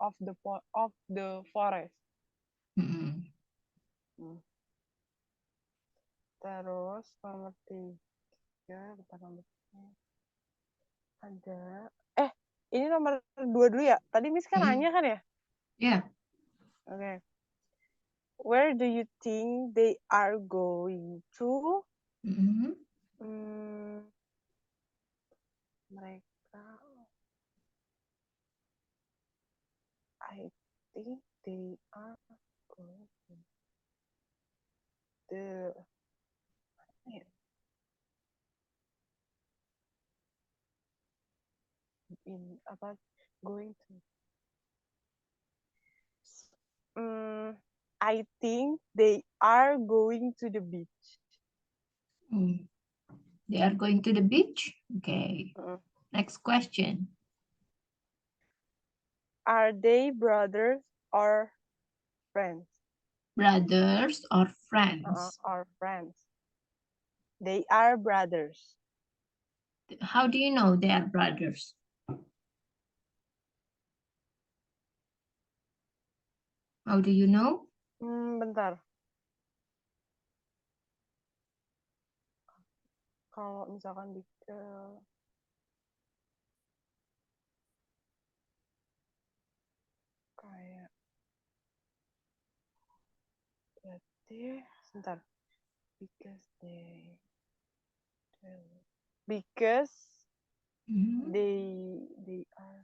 Terus nomor 3, ada ini nomor 2 dulu ya. Tadi Miss kan nanya kan ya? Ya. Oke. Where do you think they are going to? Mereka, I think they are going to going to. I think they are going to the beach. They are going to the beach. Okay. Next question. Are they brothers or friends? Brothers or friends? Or friends. They are brothers. How do you know they are brothers? How do you know? Bentar. Kalau misalkan kayak berarti sebentar. Because they are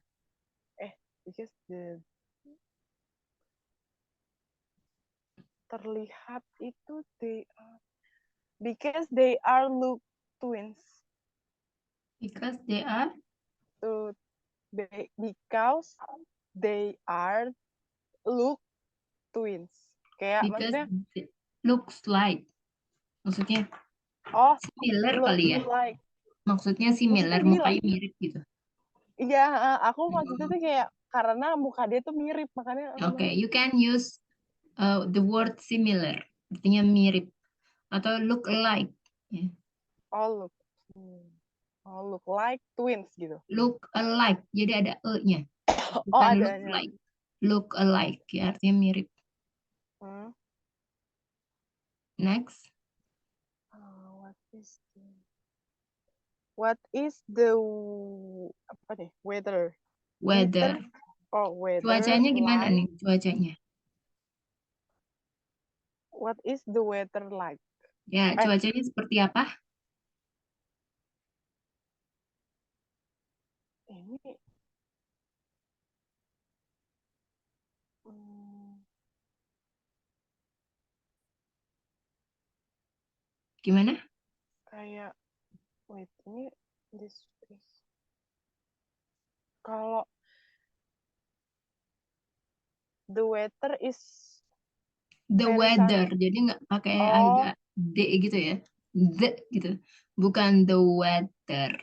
because terlihat itu because they are look twins. Because they are because they are look twins. Kayak because maksudnya it looks like. Maksudnya similar look kali ya. like. Maksudnya similar, mukanya mirip gitu. Iya, aku maksudnya tuh kayak karena muka dia tuh mirip makanya. Okay, you can use the word similar, artinya mirip atau look alike. Yeah. Look like twins gitu. Look alike, jadi ada e-nya. Bukan look like. Look alike, ya artinya mirip. Next. What is the weather? Weather. Weather. Cuacanya gimana nih cuacanya? What is the weather like? Ya, cuacanya seperti apa? Ini Gimana? Kayak ini this is kalau the weather is The weather, jadi nggak pakai agak d gitu ya, the gitu, bukan the weather,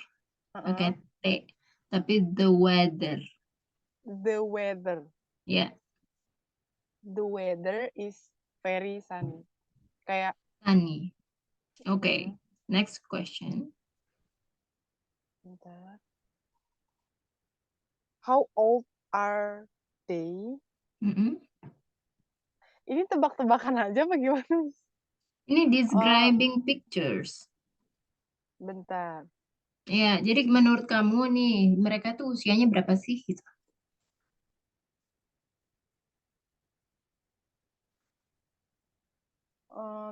pakai t, tapi the weather. The weather. Ya. The weather is very sunny. Kayak Sunny. Okay. Next question. How old are they? Ini tebak-tebakan aja apa gimana? Ini describing pictures. Bentar. Ya, jadi menurut kamu nih, mereka tuh usianya berapa sih gitu?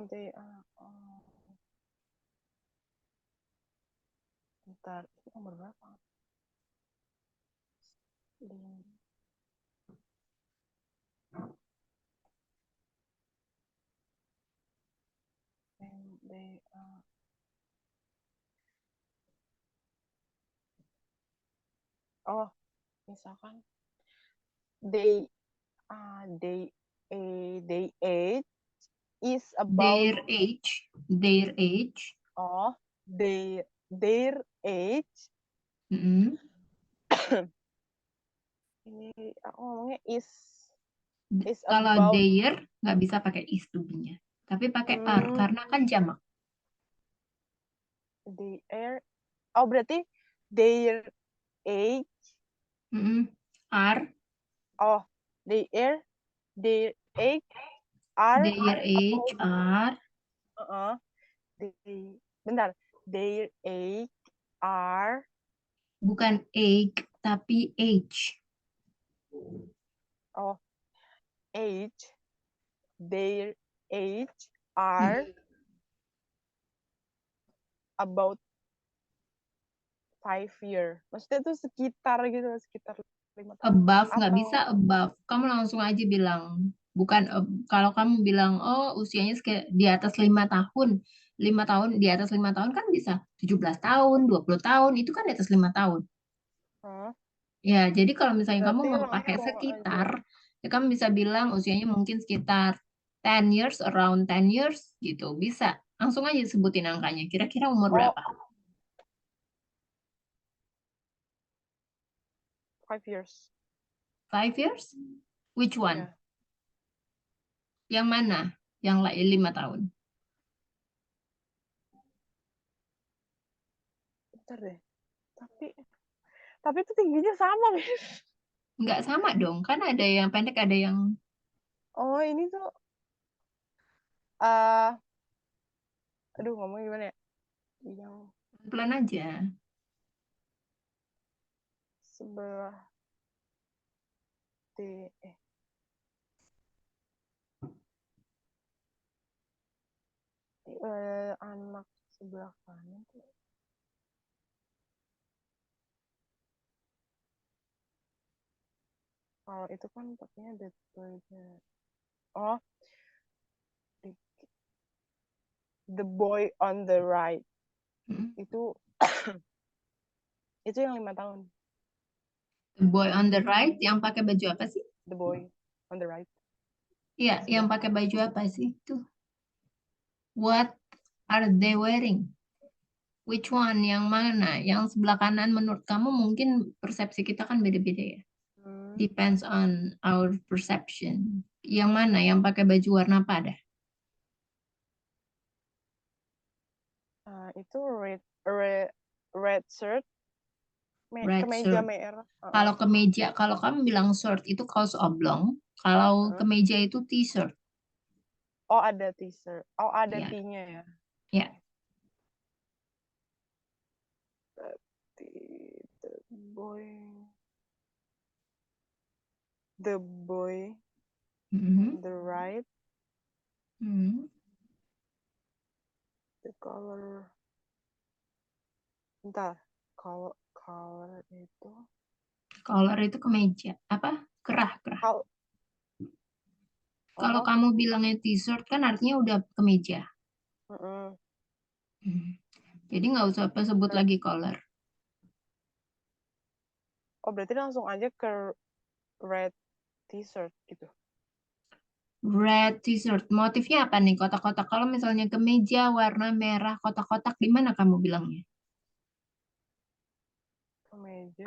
They are bentar, ini umur berapa? They misalkan they age is about Their age. their age. Ini aku ngomongnya is kalau about their nggak bisa pakai is to be-nya, tapi pakai are karena kan jamak. Berarti their age are their age are bentar, their age are bukan age tapi age. Age their age are about 5 year. Maksudnya tuh sekitar 5 tahun. Above nggak bisa above. Kamu langsung aja bilang bukan kalau kamu bilang usianya di atas 5 tahun. 5 tahun di atas 5 tahun kan bisa 17 tahun, 20 tahun, itu kan di atas 5 tahun. Ya, jadi kalau misalnya kamu mau pakai sekitar, ya kamu bisa bilang usianya mungkin sekitar 10 years, around 10 years gitu. Bisa. Langsung aja sebutin angkanya. Kira-kira umur berapa? 5 years. 5 years? Which one? Ya, Yang mana? Yang 5 tahun. bentar deh. Tapi itu tingginya sama, Miss. Nggak sama dong, kan ada yang pendek, ada yang Oh, ini tuh eh aduh, ngomong gimana ya? Yang pelan aja. sebelah D anak sebelah kanan tuh. Kalau itu kan pakainya oh, the boy on the right. Hmm. Itu itu yang 5 tahun. The boy on the right yang pakai baju apa sih? The boy on the right. Iya, yang Sebelah pakai kanan. baju apa sih itu? What are they wearing? Which one? Yang mana? Yang sebelah kanan menurut kamu mungkin persepsi kita kan beda-beda ya. Hmm. Depends on our perception. Yang mana? Yang pakai baju warna apa dah? Itu red shirt, Red kemeja shirt. merah. Kalau kemeja, kalau kamu bilang shirt itu kaos oblong. Kalau kemeja itu t-shirt. Oh, ada t-shirt. Oh, ada Ya, T-nya ya. ya. Berarti the boy the boy on the right, the color. Bentar, color itu Color itu kemeja. Apa? Kerah, kerah. Kalau oh, kamu bilangnya t-shirt kan artinya udah kemeja. mm-mm. Jadi nggak usah sebut lagi color. Oh, berarti langsung aja ke red t-shirt gitu. Red t-shirt. Motifnya apa nih? Kotak-kotak. Kalau misalnya kemeja warna merah kotak-kotak, gimana kamu bilangnya? Kemeja.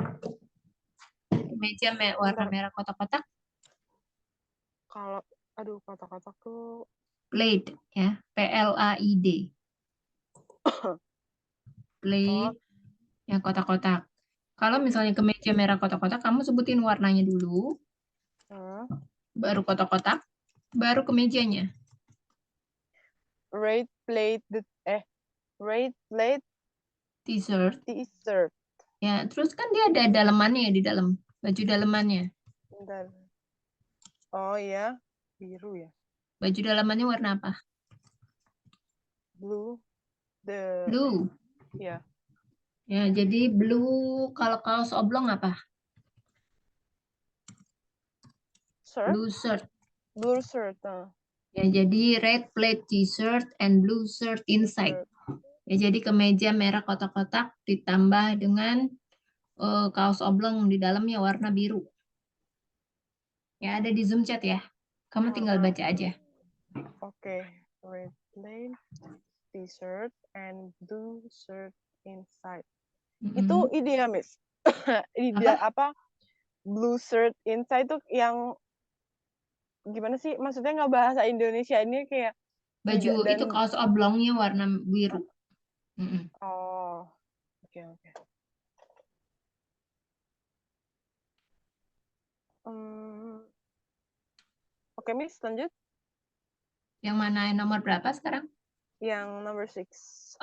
Kemeja warna Bentar, merah kotak-kotak. kalau aduh kotak-kotak tuh Plaid ya. Plaid. Plaid oh, yang kotak-kotak. Kalau misalnya kemeja merah kotak-kotak, kamu sebutin warnanya dulu, baru kotak-kotak, baru kemejanya. red plate red plate T-shirt. t-shirt. Ya, terus kan dia ada dalemannya ya di dalam, baju dalemannya. Bentar. Oh ya, biru ya. Baju dalamannya warna apa? Blue. Blue. Ya. Ya, jadi blue. Kalau kaos oblong apa? Shirt? Blue shirt. Blue shirt. Ya, jadi red plaid t-shirt and blue shirt inside. Shirt. Ya, jadi kemeja merah kotak-kotak ditambah dengan kaos oblong di dalamnya warna biru. Ya, ada di Zoom chat ya. Kamu tinggal baca aja. Oke. Red plaid t-shirt and blue shirt inside. Itu ide ya, Miss. Ide apa? Blue shirt inside tuh yang gimana sih? Maksudnya nggak bahasa Indonesia ini kayak Baju tidak dan itu kaos oblongnya warna biru. oh, oke oke. Oke, Miss, lanjut. Yang mana nomor berapa sekarang? Yang number 6.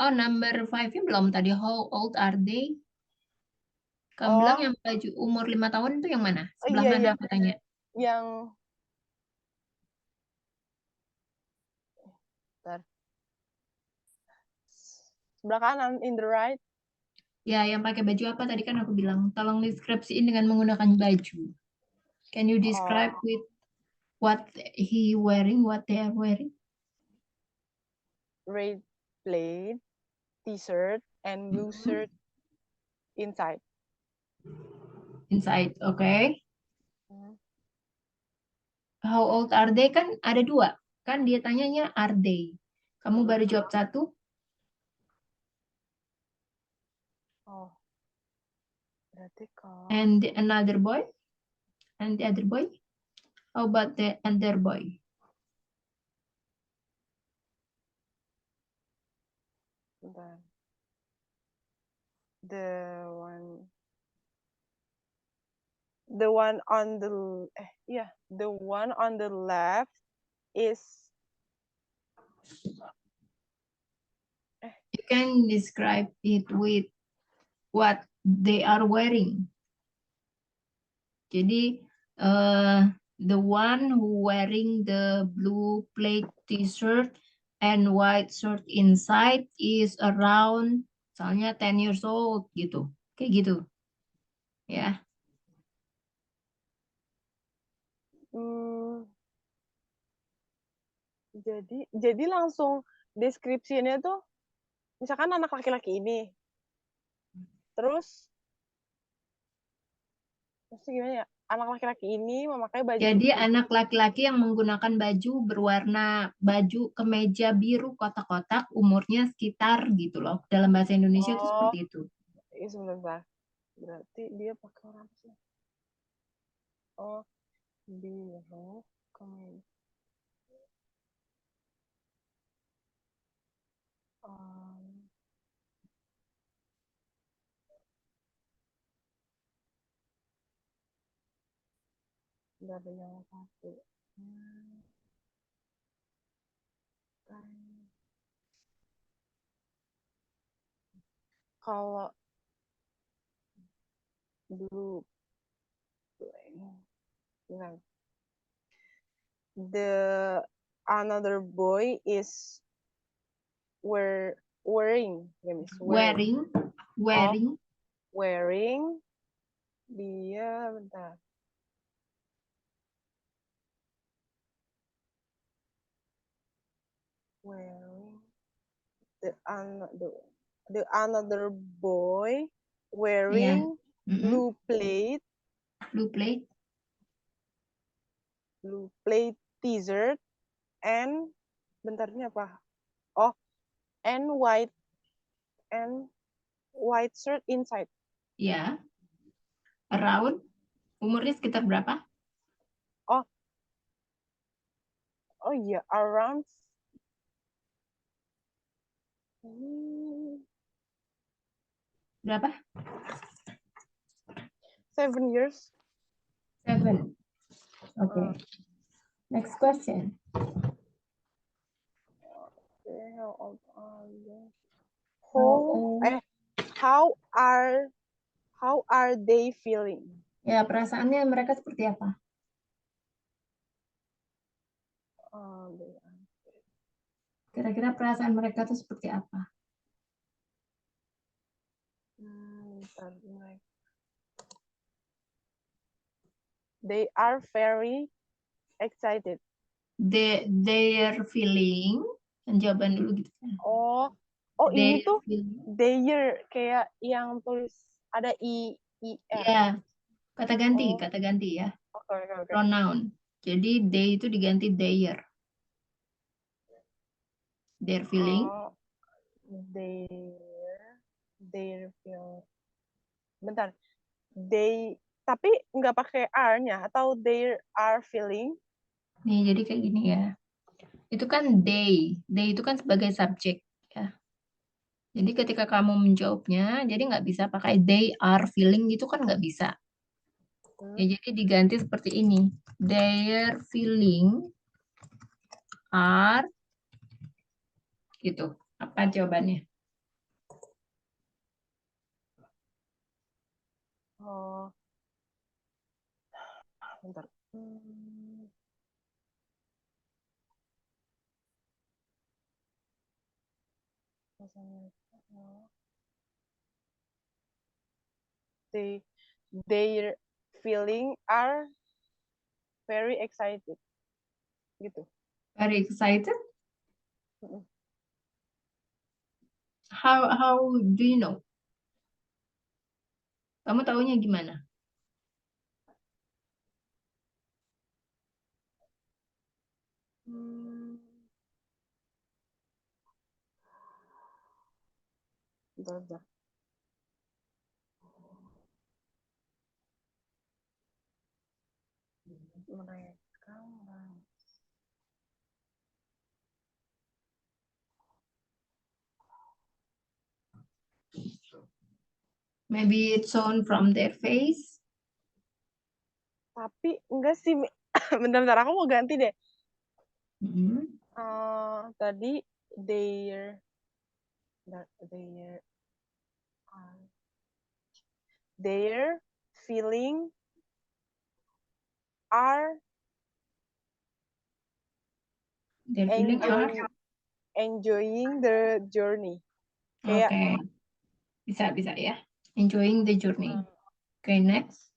Oh, number 5-nya belum tadi. How old are they? Kamu bilang yang baju umur 5 tahun itu yang mana? Sebelah mana aku tanya? Yang sebelah kanan, in the right. Ya, yang pakai baju apa tadi kan aku bilang. Tolong deskripsiin dengan menggunakan baju. Can you describe with what he wearing, what they are wearing? Red plaid t-shirt and blue shirt inside. Inside, okay. How old are they kan ada 2. Kan dia tanyanya are they. Kamu baru jawab 1. Oh. Berarti kalau And another boy? And the other boy? How about the other boy? Bentar. The one on the one on the left is You can describe it with what they are wearing. Jadi, the one who wearing the blue plaid t-shirt and white shirt inside is around, misalnya 10 years old gitu. Kayak gitu. Ya. Jadi langsung deskripsinya tuh misalkan anak laki-laki ini terus gimana ya, anak laki-laki ini memakai baju Jadi putih. anak laki-laki yang menggunakan baju berwarna baju kemeja biru kotak-kotak umurnya sekitar gitu loh. Dalam bahasa Indonesia itu seperti itu. Sebentar. Berarti dia pakai orang sih. Biru kemeja. Nggak ada yang satu. Kalau dulu the another boy is wearing dia bentar. Wearing the another boy wearing blue plate t-shirt and bentarnya apa? And white shirt inside. Ya. Around umurnya sekitar berapa? Around berapa? 7 years. 7. Okay. Next question. How old are they? How are they feeling? Ya, perasaannya mereka seperti apa? Kira-kira perasaan mereka itu seperti apa? They are very excited. Their feeling. Jawaban dulu gitu kan. Ini tuh their kayak yang tulis ada i er. Ya, kata ganti ya. Okay. Pronoun. Jadi they itu diganti their. Their feeling. Their feeling. Bentar. They tapi nggak pakai are-nya atau they are feeling. Nih, jadi kayak gini ya. Itu kan they. They itu kan sebagai subjek ya. Jadi ketika kamu menjawabnya, jadi nggak bisa pakai they are feeling gitu kan nggak bisa. Ya, jadi diganti seperti ini. Their feeling are gitu. Apa jawabannya? Bentar. Their feeling are very excited. Gitu. Very excited? How do you know? Kamu taunya gimana? Bentar. Mereka. Maybe it's shown from their face. Tapi enggak sih. Bentar-bentar, aku mau ganti deh. Mm-hmm. Tadi their feeling are Their feeling are. enjoying the journey. Oke. Kayak, Bisa ya. Enjoying the journey. Okay, next.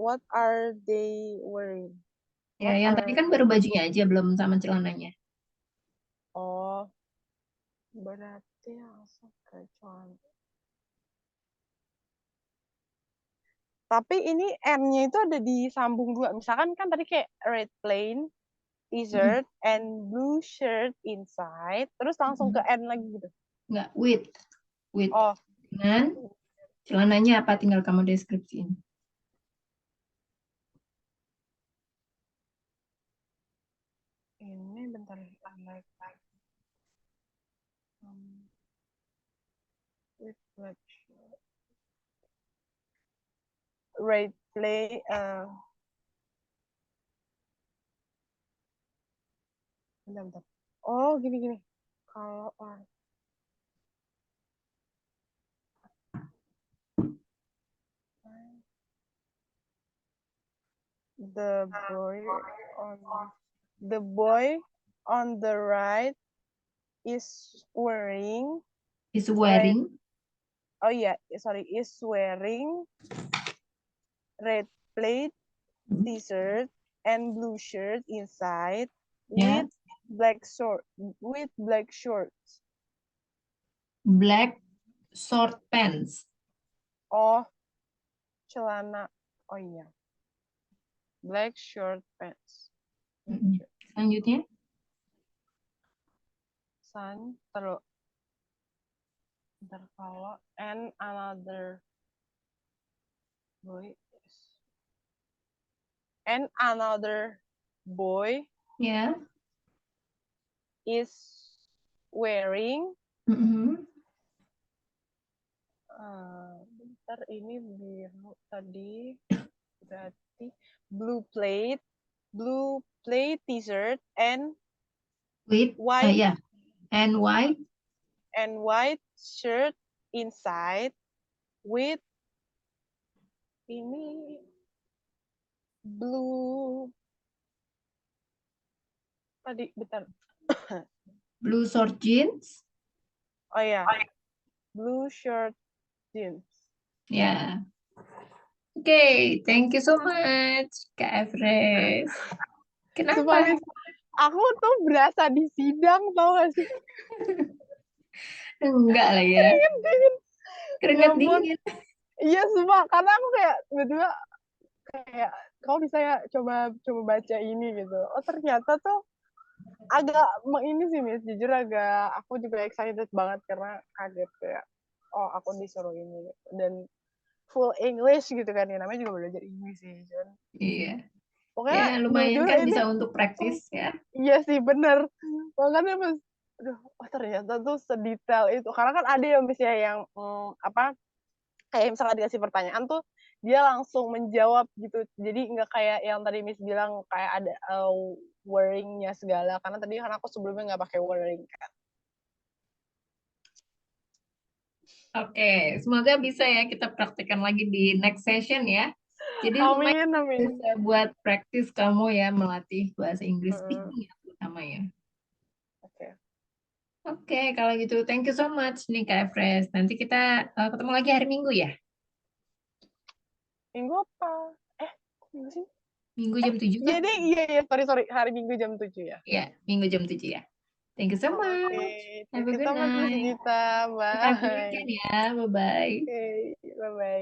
What are they wearing? Ya, yang tadi kan baru bajunya aja, belum sama celananya. Oh, berarti langsung ke celana. Tapi ini N-nya itu ada disambung dua. Misalkan kan tadi kayak red plain t-shirt and blue shirt inside, terus langsung ke N lagi gitu. Enggak, with. Oh. Dengan celananya apa, tinggal kamu deskripsiin. Ini bentar. With black shirt. Red play. Bentar. Oh, gini. Kalau the boy on the right is wearing. Is wearing red plaid t-shirt and blue shirt inside Yeah. with black shorts. Black short pants. Oh, celana. Oh iya. Black short pants. Selanjutnya. Terus kalau and another boy Yeah. is wearing. Bentar, ini biru tadi berarti blue plate t-shirt and with white and white shirt inside with ini blue tadi bentar. Blue short jeans. Oh ya. Blue short jeans. Ya. Oke, thank you so much, Kak Everest. Kenapa? Aku tuh berasa di sidang, tau gak sih? Enggak lah ya. Keringet dingin. Iya, sumpah. Karena aku kayak tiba-tiba kayak, kau bisa ya coba baca ini gitu. Oh, ternyata tuh agak ini sih, Miss. Jujur aku juga excited banget karena kaget kayak, oh, aku disuruh ini gitu. Dan full English gitu kan ya, namanya juga belajar English sih, John. Iya. Pokoknya ya lumayan kan bisa untuk praktis ya. Iya sih, bener. Makanya pas, ternyata tuh sedetail itu. Karena kan ada yang misalnya yang kayak misalnya dikasih pertanyaan tuh dia langsung menjawab gitu. Jadi nggak kayak yang tadi Miss bilang kayak ada wearing-nya segala. Karena tadi kan aku sebelumnya nggak pakai wearing kan. Oke, semoga bisa ya kita praktekkan lagi di next session ya. Jadi Amin. bisa buat praktis kamu ya melatih bahasa Inggris speaking ya terutama ya. Oke, kalau gitu thank you so much nih Kak Everest. Nanti kita ketemu lagi hari Minggu ya. Minggu apa? Minggu sih? Minggu jam 7 kan? Iya, sorry. Hari Minggu jam 7 ya. Iya, Minggu jam 7 ya. Thank you so much. Have a good night. Gita. Bye. Happy weekend ya. Bye-bye. Bye-bye.